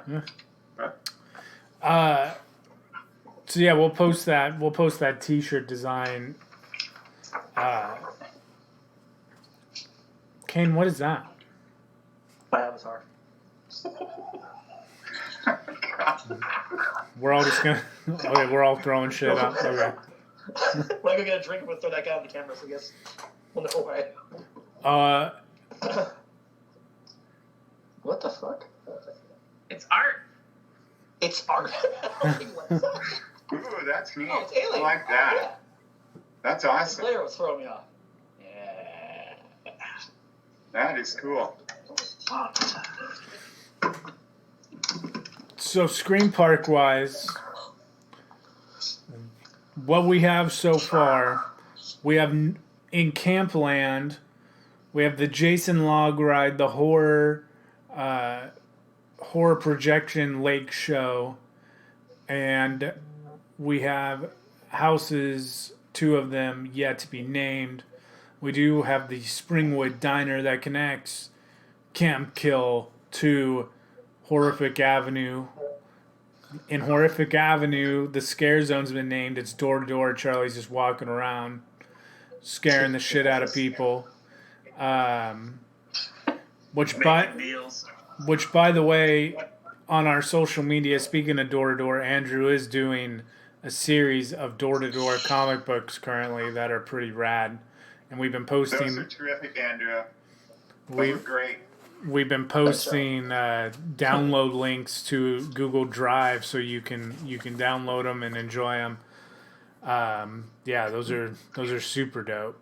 So yeah, we'll post that. We'll post that T-shirt design. Kane, what is that? My avatar. We're all just gonna. Okay, we're all throwing shit up. Okay. When I go get a drink, we'll throw that guy on the camera, so I guess we'll know why. What the fuck? It's art. It's art. Ooh, that's neat. Oh, it's Alien. I like that. That's awesome. Slayer was throwing me off. Yeah. That is cool. So Scream Park wise, what we have so far, we have in Campland, we have the Jason Log Ride, the horror projection lake show, and we have houses, 2 of them yet to be named. We do have the Springwood Diner that connects Camp Kill to Horrific Avenue. In Horrific Avenue, the scare zone's been named. It's door to door. Charlie's just walking around, scaring the shit out of people. Which by the way, on our social media, speaking of door to door, Andrew is doing a series of door to door comic books currently that are pretty rad, and we've been posting. Those are terrific, Andrew. Those are great. We've been posting download links to Google Drive so you can download them and enjoy them. Yeah, those are super dope.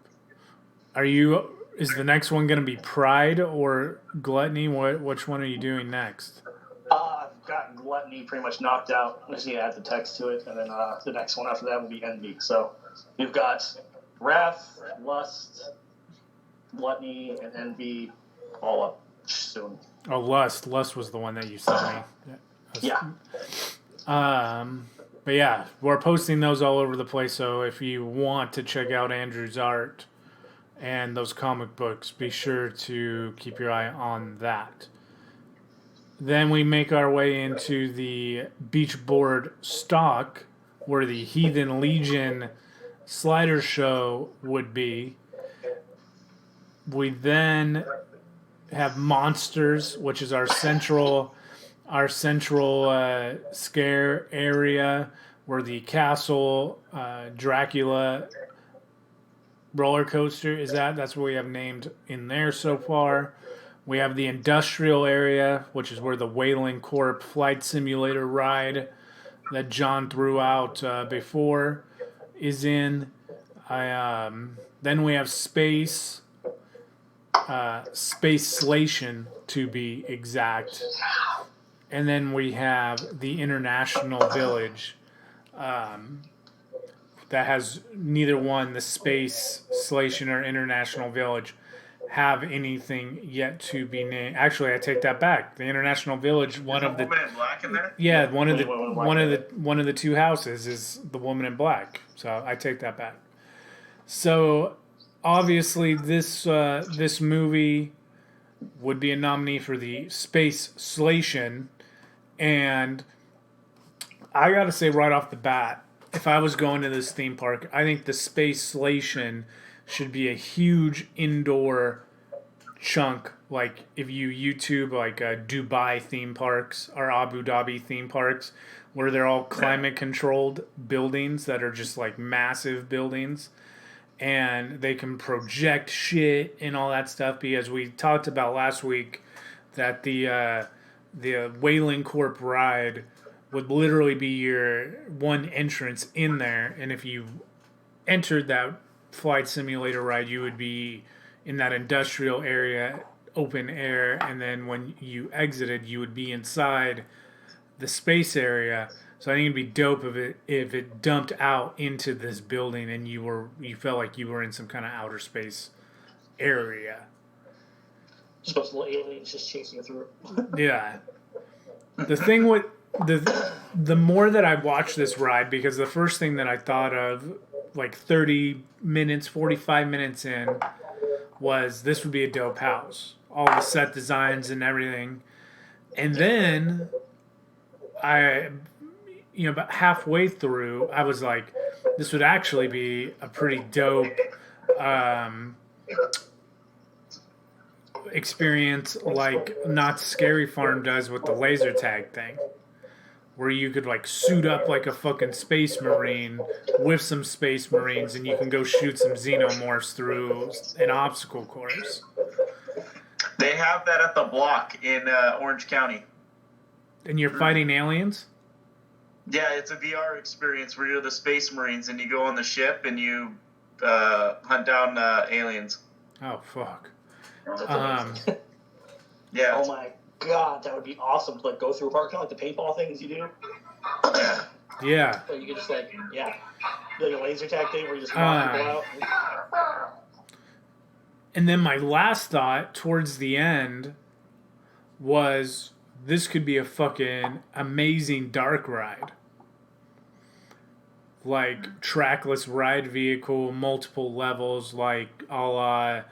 Is the next one going to be Pride or Gluttony? Which one are you doing next? I've got Gluttony pretty much knocked out. I just need to add the text to it, and then the next one after that will be Envy. So we've got Wrath, Lust, Gluttony, and Envy all up soon. Oh, Lust was the one that you sent me. Yeah. But yeah, we're posting those all over the place. So if you want to check out Andrew's art and those comic books, be sure to keep your eye on that. Then we make our way into the beach board stock, where the Heathen Legion slider show would be. We then have Monsters, which is our central scare area, where the Castle Dracula roller coaster is at. That's what we have named in there so far. We have the industrial area, which is where the Wayland Corp flight simulator ride that John threw out before is in. Then we have space. Spacelation, to be exact. And then we have the International Village that has neither one, the Space Slation or International Village, have anything yet to be named. Actually, I take that back. The International Village, one of the Woman in Black in there. yeah, One one of the two houses is the Woman in Black. So I take that back. So obviously, this movie would be a nominee for the Space Slation, and I gotta say right off the bat, if I was going to this theme park, I think the Space Slation should be a huge indoor chunk. Like if you YouTube like Dubai theme parks or Abu Dhabi theme parks, where they're all climate controlled buildings that are just like massive buildings, and they can project shit and all that stuff. Because we talked about last week that the Wayland Corp ride would literally be your one entrance in there, and if you entered that flight simulator ride, you would be in that industrial area, open air, and then when you exited, you would be inside the space area. So I think it'd be dope if it dumped out into this building and you felt like you were in some kind of outer space area. Just those little aliens just chasing you through. Yeah. The thing with the more that I watched this ride, because the first thing that I thought of, like 30 minutes, 45 minutes in, was this would be a dope house. All the set designs and everything. And then about halfway through, I was like, this would actually be a pretty dope experience, like Not Scary Farm does with the laser tag thing, where you could like suit up like a fucking space marine with some space marines, and you can go shoot some xenomorphs through an obstacle course. They have that at the Block in Orange County. And you're fighting aliens? Yeah, it's a VR experience where you're the space marines and you go on the ship and you hunt down aliens. Oh, fuck. Yeah. Oh my god, that would be awesome to like go through a park, kind of like the paintball things you do. Yeah. So you could just like a laser tag thing where you just knock people out. And then my last thought towards the end was this could be a fucking amazing dark ride. Like trackless ride vehicle, multiple levels, like a la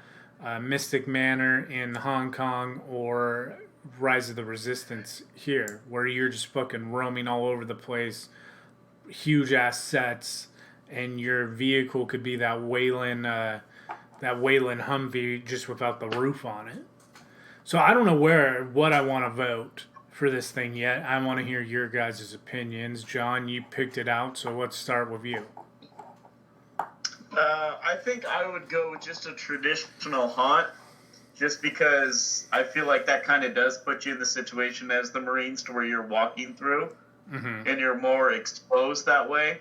Mystic Manor in Hong Kong or Rise of the Resistance here, where you're just fucking roaming all over the place, huge ass sets, and your vehicle could be that Wayland Humvee just without the roof on it. So I don't know what I want to vote for this thing yet. I want to hear your guys' opinions. John, you picked it out, so let's start with you. I think I would go with just a traditional haunt, just because I feel like that kind of does put you in the situation as the Marines to where you're walking through, and you're more exposed that way.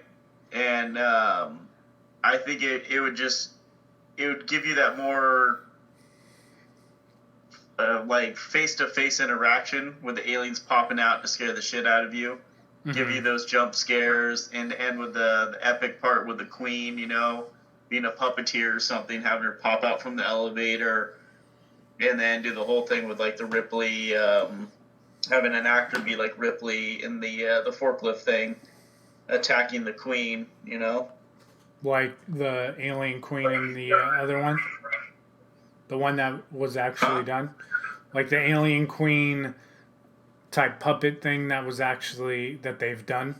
And I think it would give you that more like face-to-face interaction with the aliens popping out to scare the shit out of you, give you those jump scares, and end with the epic part with the Queen, being a puppeteer or something, having her pop out from the elevator, and then do the whole thing with like the Ripley, having an actor be like Ripley in the forklift thing, attacking the Queen, Like the alien Queen in the other one? The one that was actually done? Like the alien Queen type puppet thing that they've done?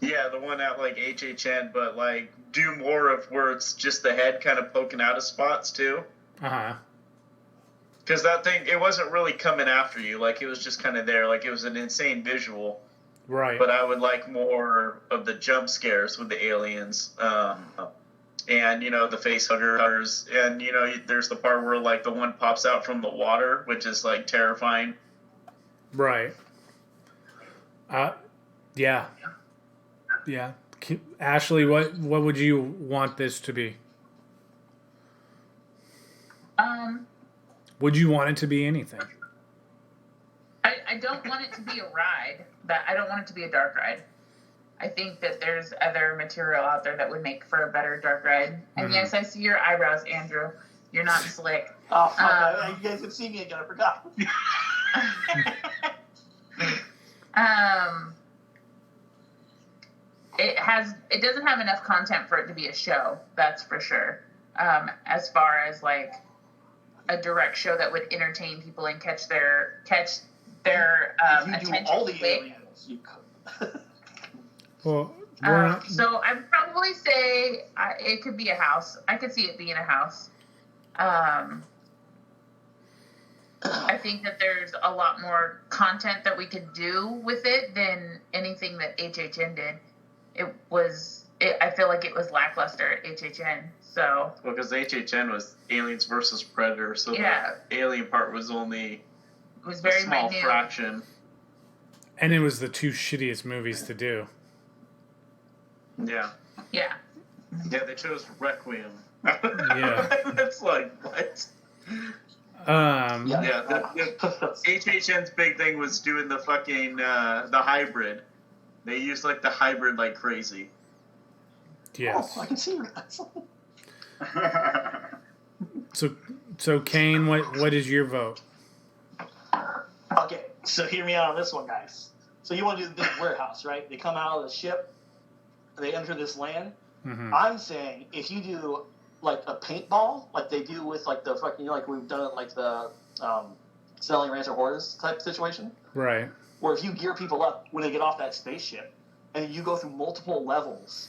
Yeah, the one at like HHN, but like do more of where it's just the head kind of poking out of spots too. Because that thing, it wasn't really coming after you. Like it was just kind of there. Like it was an insane visual. Right. But I would like more of the jump scares with the aliens. And, the face huggers. And, there's the part where like the one pops out from the water, which is like terrifying. Right. Yeah. Yeah. Ashley, what would you want this to be? Would you want it to be anything? I don't want it to be a ride. I don't want it to be a dark ride. I think that there's other material out there that would make for a better dark ride. And yes, I see your eyebrows, Andrew. You're not slick. Oh, fuck. You guys can see me again. I forgot. It doesn't have enough content for it to be a show. That's for sure. As far as like a direct show that would entertain people and catch their attention. Do all the quick. aliens, you could. Well, so I'd probably say it could be a house. I could see it being a house. I think that there's a lot more content that we could do with it than anything that HHN did. I feel like it was lackluster at HHN. So because HHN was Aliens versus Predator, so the alien part was only very a small minute. fraction. and it was the two shittiest movies to do. Yeah. Yeah. Yeah, they chose Requiem. Yeah. That's like, what? HHN's big thing was doing the fucking, the hybrid. They used, like, the hybrid like crazy. Yes. Oh, I can see that. So Kane, what is your vote? Okay, so hear me out on this one, guys. So you want to do the big warehouse, right? They come out of the ship, they enter this land. Mm-hmm. I'm saying if you do like a paintball, like they do with like the fucking, like we've done it like the Selling Rancher Horrors type situation, Right. where if you gear people up when they get off that spaceship, and you go through multiple levels,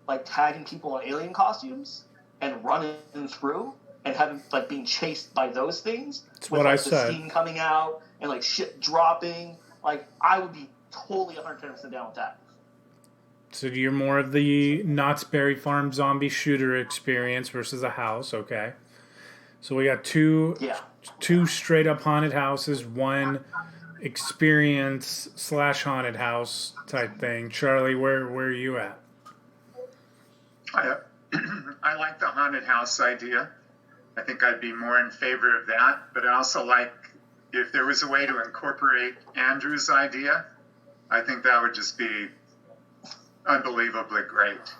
like tagging people in alien costumes and running through and having like being chased by those things. That's with, what like, I the said. steam coming out and like shit dropping. Like I would be totally 110% down with that. So you're more of the Knott's Berry Farm zombie shooter experience versus a house, okay? So we got two straight up haunted houses, one experience / haunted house type thing. Charlie, where are you at? I like the haunted house idea. I think I'd be more in favor of that. But I also like if there was a way to incorporate Andrew's idea. I think that would just be unbelievably great.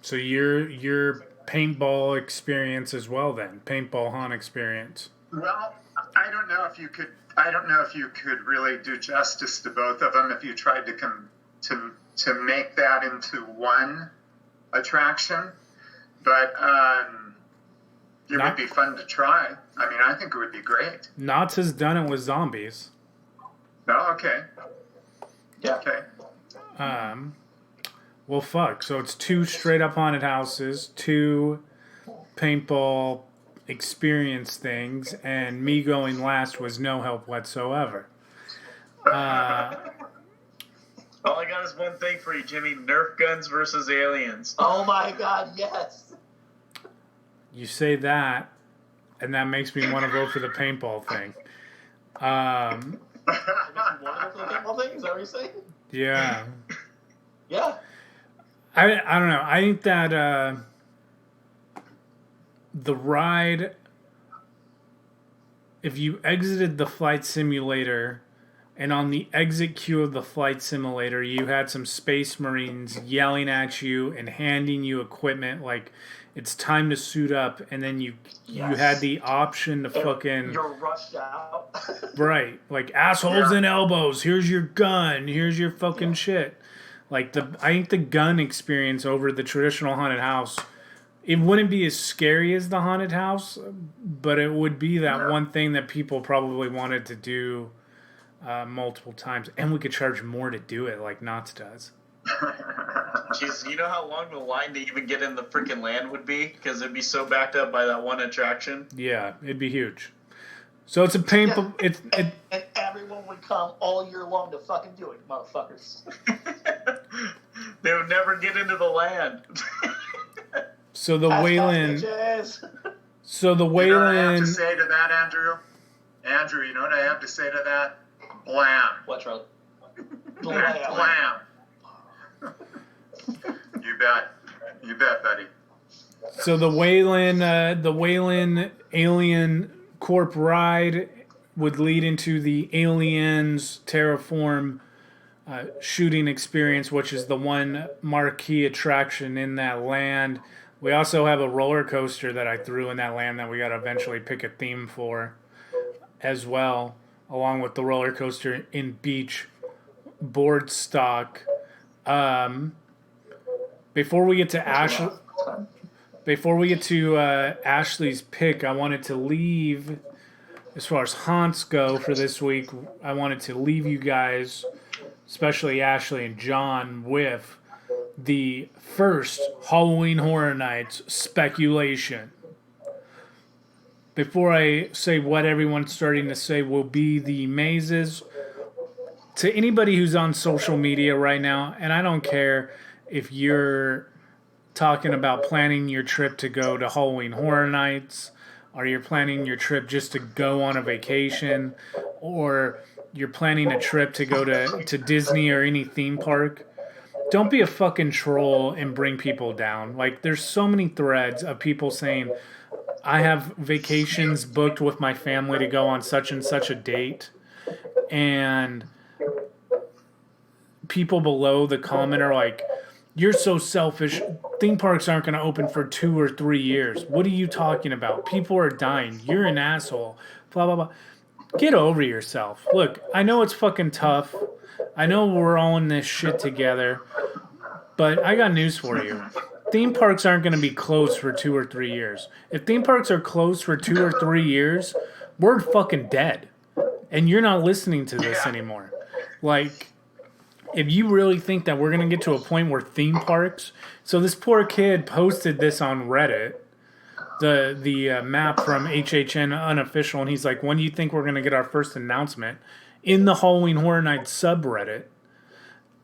So your paintball experience as well, then paintball haunt experience. Well, I don't know if you could really do justice to both of them if you tried to make that into one attraction, but it would be fun to try. I mean, I think it would be great. Knott's has done it with zombies. Oh, okay. Yeah. Okay. Well, fuck. So it's two straight up haunted houses, two paintball experience things, and me going last was no help whatsoever. All I got is one thing for you, Jimmy. Nerf guns versus aliens. Oh my God, yes. You say that, and that makes me want to vote for the paintball thing. Is that what you're saying? Yeah. Yeah. I don't know. I think that the ride, if you exited the flight simulator, and on the exit queue of the flight simulator, you had some space marines yelling at you and handing you equipment like it's time to suit up, and then you had the option to fucking You're rushed out. right, like assholes and elbows. Here's your gun. Here's your fucking shit. Like I think the gun experience over the traditional haunted house, it wouldn't be as scary as the haunted house, but it would be that one thing that people probably wanted to do multiple times, and we could charge more to do it, like Knott's does. Jeez, you know how long the line to even get in the freaking land would be? Because it'd be so backed up by that one attraction. Yeah, it'd be huge. So it's a painful. And everyone would come all year long to fucking do it, motherfuckers. They would never get into the land. So the Wayland. So the You know what I have to Wayland. say to that, Andrew? Andrew, you know what I have to say to that? Blam. What, Charlie? Blam. You bet, buddy. So the Wayland Alien Corp ride would lead into the Aliens Terraform shooting experience, which is the one marquee attraction in that land. We also have a roller coaster that I threw in that land that we got to eventually pick a theme for as well, along with the roller coaster in beach board stock. Before we get to Ashley's pick, I wanted to leave, as far as haunts go for this week, I wanted to leave you guys, especially Ashley and John, with the first Halloween Horror Nights speculation. Before I say what everyone's starting to say will be the mazes, to anybody who's on social media right now, and I don't care if you're talking about planning your trip to go to Halloween Horror Nights, or you're planning your trip just to go on a vacation, or you're planning a trip to go to Disney or any theme park, don't be a fucking troll and bring people down. Like, there's so many threads of people saying, I have vacations booked with my family to go on such and such a date, and people below the comment are like, you're so selfish. Theme parks aren't going to open for 2 or 3 years. What are you talking about? People are dying. You're an asshole. Blah, blah, blah. Get over yourself. Look, I know it's fucking tough. I know we're all in this shit together. But I got news for you. Theme parks aren't going to be closed for 2 or 3 years. If theme parks are closed for 2 or 3 years, we're fucking dead. And you're not listening to this anymore. Like, if you really think that we're going to get to a point where theme parks... So this poor kid posted this on Reddit, the map from HHN Unofficial, and he's like, when do you think we're going to get our first announcement? In the Halloween Horror Nights subreddit.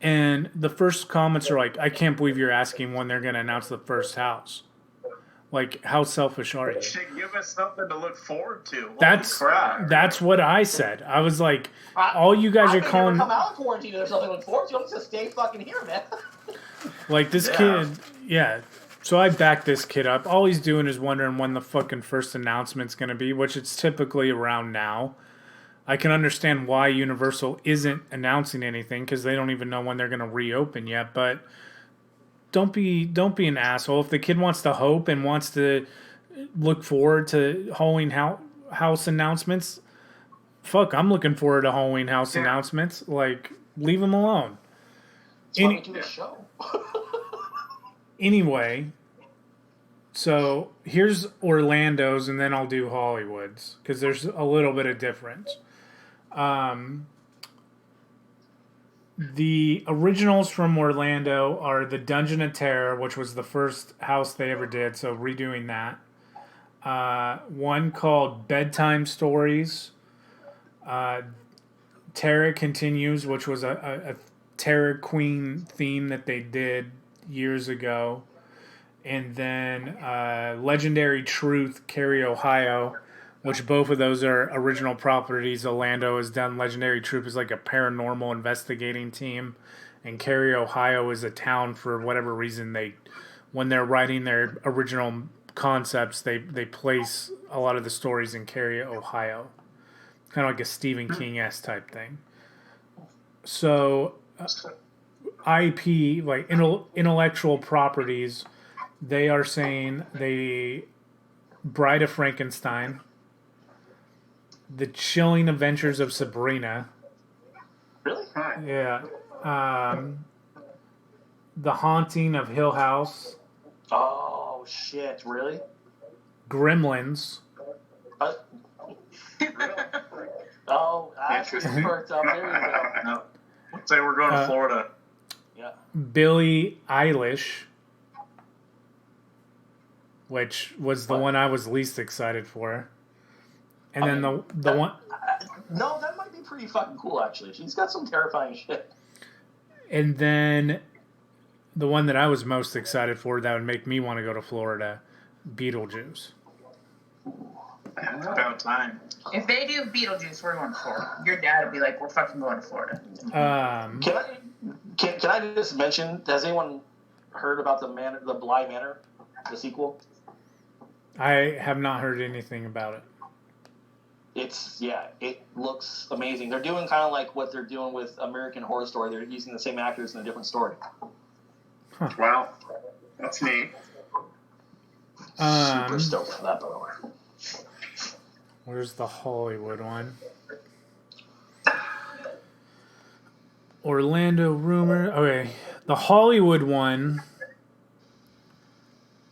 And the first comments are like, I can't believe you're asking when they're going to announce the first house. Like, how selfish are you? Should give us something to look forward to. That's what I said. I was like, all you guys are calling... come out of quarantine or something to look forward to. I'm just stay fucking here, man. Like, this kid... Yeah. So I backed this kid up. All he's doing is wondering when the fucking first announcement's going to be, which it's typically around now. I can understand why Universal isn't announcing anything, because they don't even know when they're going to reopen yet, but... Don't be an asshole. If the kid wants to hope and wants to look forward to Halloween house announcements, fuck, I'm looking forward to Halloween house announcements. Like, leave him alone. To a show. Anyway, so here's Orlando's, and then I'll do Hollywood's, because there's a little bit of difference. The originals from Orlando are the Dungeon of Terror, which was the first house they ever did, so redoing that. One called Bedtime Stories. Terror Continues, which was a Terror Queen theme that they did years ago. And then Legendary Truth, Cary, Ohio, which both of those are original properties. Orlando has done. Legendary Troop is like a paranormal investigating team, and Cary, Ohio is a town for whatever reason when they're writing their original concepts, they place a lot of the stories in Cary, Ohio. Kind of like a Stephen King-esque type thing. So IP, like intellectual properties, they are saying Bride of Frankenstein, The Chilling Adventures of Sabrina. Really? Yeah. The Haunting of Hill House. Oh, shit. Really? Gremlins. Oh, actually perked up. There you go. No. Let's say we're going to Florida. Yeah. Billie Eilish, which was the one I was least excited for. And then the one... No, that might be pretty fucking cool, actually. She's got some terrifying shit. And then the one that I was most excited for that would make me want to go to Florida, Beetlejuice. It's about time. If they do Beetlejuice, we're going to Florida. Your dad would be like, we're fucking going to Florida. Can I just mention, has anyone heard about the Bly Manor, the sequel? I have not heard anything about it. It looks amazing. They're doing kind of like what they're doing with American Horror Story. They're using the same actors in a different story. Huh. Wow. That's neat. Super stoked for that, by the way. Where's the Hollywood one? Orlando rumor. Okay, the Hollywood one.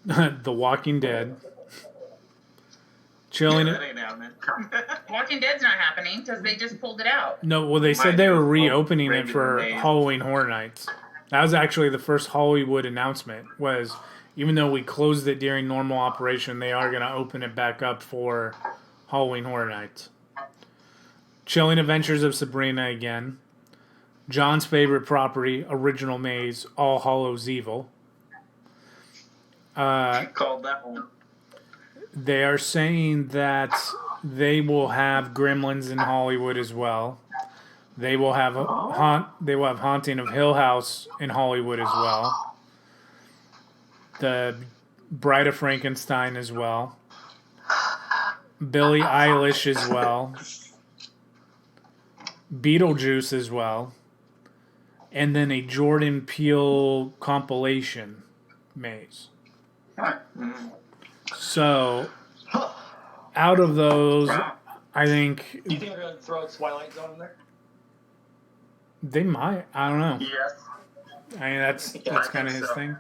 The Walking Dead. Chilling. That ain't happening. Walking Dead's not happening because they just pulled it out. No, well, they said they were reopening it for Halloween Horror Nights. That was actually the first Hollywood announcement. Was even though we closed it during normal operation, they are going to open it back up for Halloween Horror Nights. Chilling Adventures of Sabrina again. John's favorite property, Original Maze, All Hallows Evil. Called that one. They are saying that they will have Gremlins in Hollywood as well. They will have Haunting of Hill House in Hollywood as well. The Bride of Frankenstein as well. Billie Eilish as well. Beetlejuice as well. And then a Jordan Peele compilation maze. So, out of those, I think Do you think they're going to throw Twilight Zone in there? they might. I don't know. Yes. I mean, that's kind of his thing.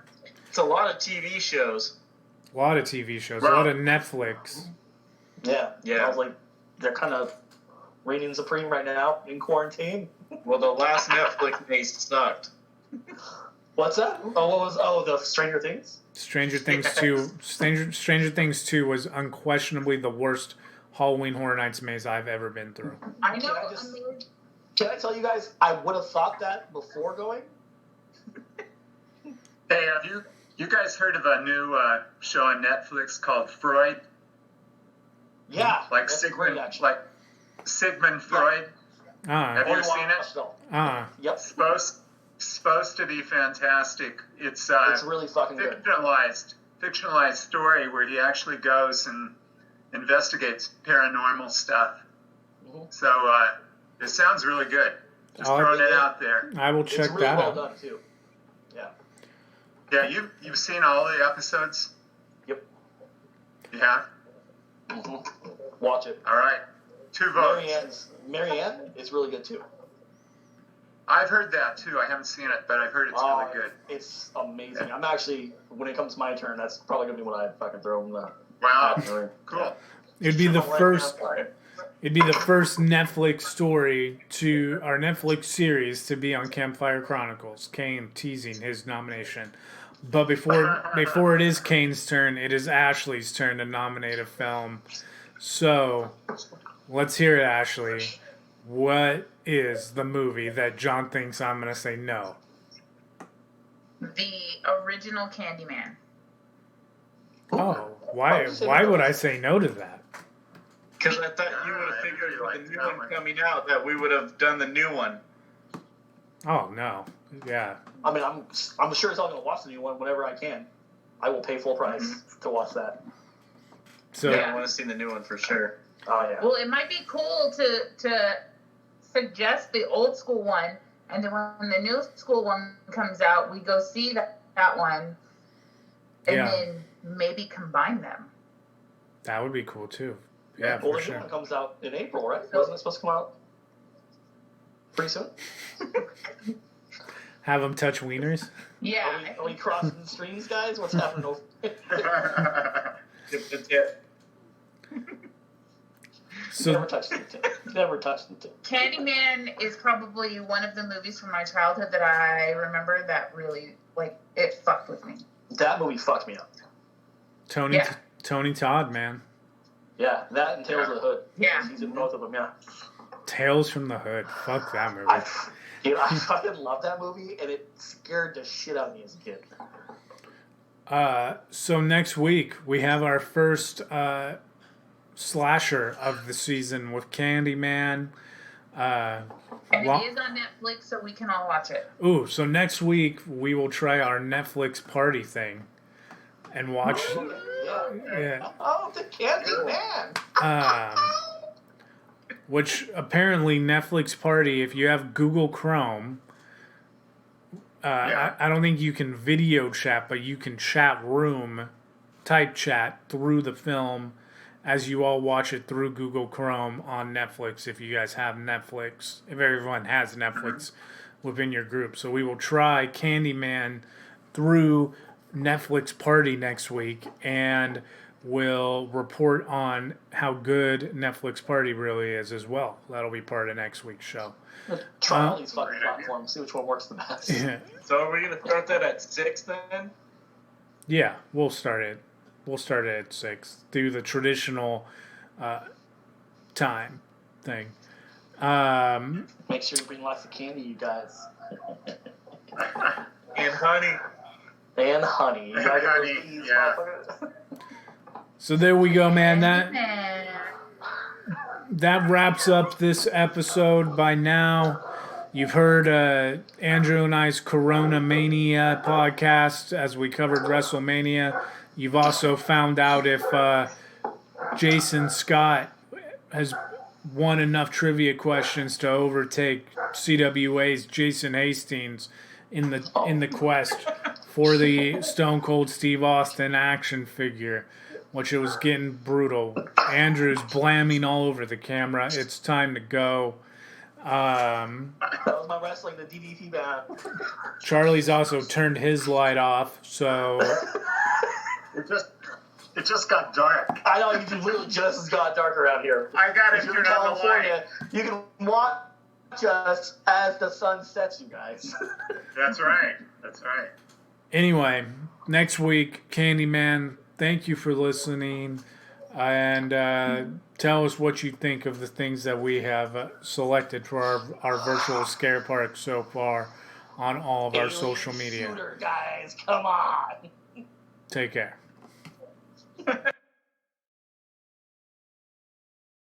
It's a lot of TV shows. A lot of TV shows, a Well- lot of Netflix. Yeah. Yeah. I was like, they're kind of reigning supreme right now in quarantine. Well, the last Netflix maze sucked. What's that? The Stranger Things? Stranger Things 2. Stranger Things 2 was unquestionably the worst Halloween Horror Nights maze I've ever been through. I know. Can I tell you guys, I would have thought that before going. Hey, have you guys heard of a new show on Netflix called Freud? Yeah. Like that's Sigmund, great, actually. like Sigmund Freud. Have Oh, you seen it? watched all. Yep. Supposed to be fantastic. It's It's really fucking good. fictionalized story where he actually goes and investigates paranormal stuff. Mhm. So it sounds really good. Just throwing it out there. I will It's check really that well out. done, too. Yeah. Yeah, you've seen all the episodes? Yep. You have? Mm-hmm. Watch it. All right. 2 votes. Marianne is really good, too. I've heard that too. I haven't seen it, but I've heard it's really good. It's amazing. I'm actually, when it comes to my turn, that's probably going to be what I fucking throw in the Wow. hat in the ring. Cool. Yeah. It'd be the Right first. now. It'd be the first Netflix story to our Netflix series to be on Campfire Chronicles. Kane teasing his nomination, but before it is Kane's turn, it is Ashley's turn to nominate a film. So, let's hear it, Ashley. What is the movie that John thinks I'm gonna say no? The original Candyman. Oh, why would I say no to that? Because I thought you would have figured with the new one coming out that we would have done the new one. Oh no, yeah. I mean, I'm sure as hell going to watch the new one whenever I can. I will pay full price to watch that. So Yeah, I want to see the new one for sure. Oh, yeah. Well, it might be cool to suggest the old school one, and then when the new school one comes out, we go see that one, and Yeah. then maybe combine them. that would be cool too. Yeah, Well, for the new sure. one comes out in April, right? Wasn't it supposed to come out pretty soon? Have them touch wieners. Yeah. Are we crossing the streams, guys? What's happening over Tip to tip. So Never touched the tip. Never touched the tip. Candyman is probably one of the movies from my childhood that I remember that really, like, it fucked with me. That movie fucked me up. Tony Todd, man. Yeah, that and Tales of the Hood. Yeah. He's in both of them, yeah. Tales from the Hood. Fuck that movie. I fucking love that movie, and it scared the shit out of me as a kid. So next week we have our first slasher of the season with Candyman. And it is on Netflix, so we can all watch it. So next week we will try our Netflix party thing and watch. Yeah. Oh, the Candyman! Which apparently Netflix party, if you have Google Chrome, I don't think you can video chat, but you can chat room type chat through the film as you all watch it through Google Chrome on Netflix. If you guys have Netflix, if everyone has Netflix within your group, so we will try Candyman through Netflix Party next week, and we'll report on how good Netflix Party really is as well. That'll be part of next week's show. Try all these fucking platforms, see which one works the best. Yeah. So are we gonna start that at 6 then? Yeah, we'll start it. We'll start it at 6. Do the traditional time thing. Make sure you bring lots of candy, you guys. And honey. And honey. You gotta get those Honey, bees, yeah. motherfucker. So there we go, man. Amen. That wraps up this episode. By now, you've heard Andrew and I's Corona Mania podcast as we covered WrestleMania. You've also found out if Jason Scott has won enough trivia questions to overtake CWA's Jason Hastings in the quest for the Stone Cold Steve Austin action figure, which it was getting brutal. Andrew's blamming all over the camera. It's time to go. That was my wrestling, the DDT band. Charlie's also turned his light off, so It just got dark. I know, you really just got dark around here. I got If it you're turned in on the light. California, you can watch us as the sun sets, you guys. That's right. That's right. anyway, next week, Candyman, thank you for listening. And tell us what you think of the things that we have selected for our virtual scare park so far on all of our social media. Shooter, guys, come on. Take care.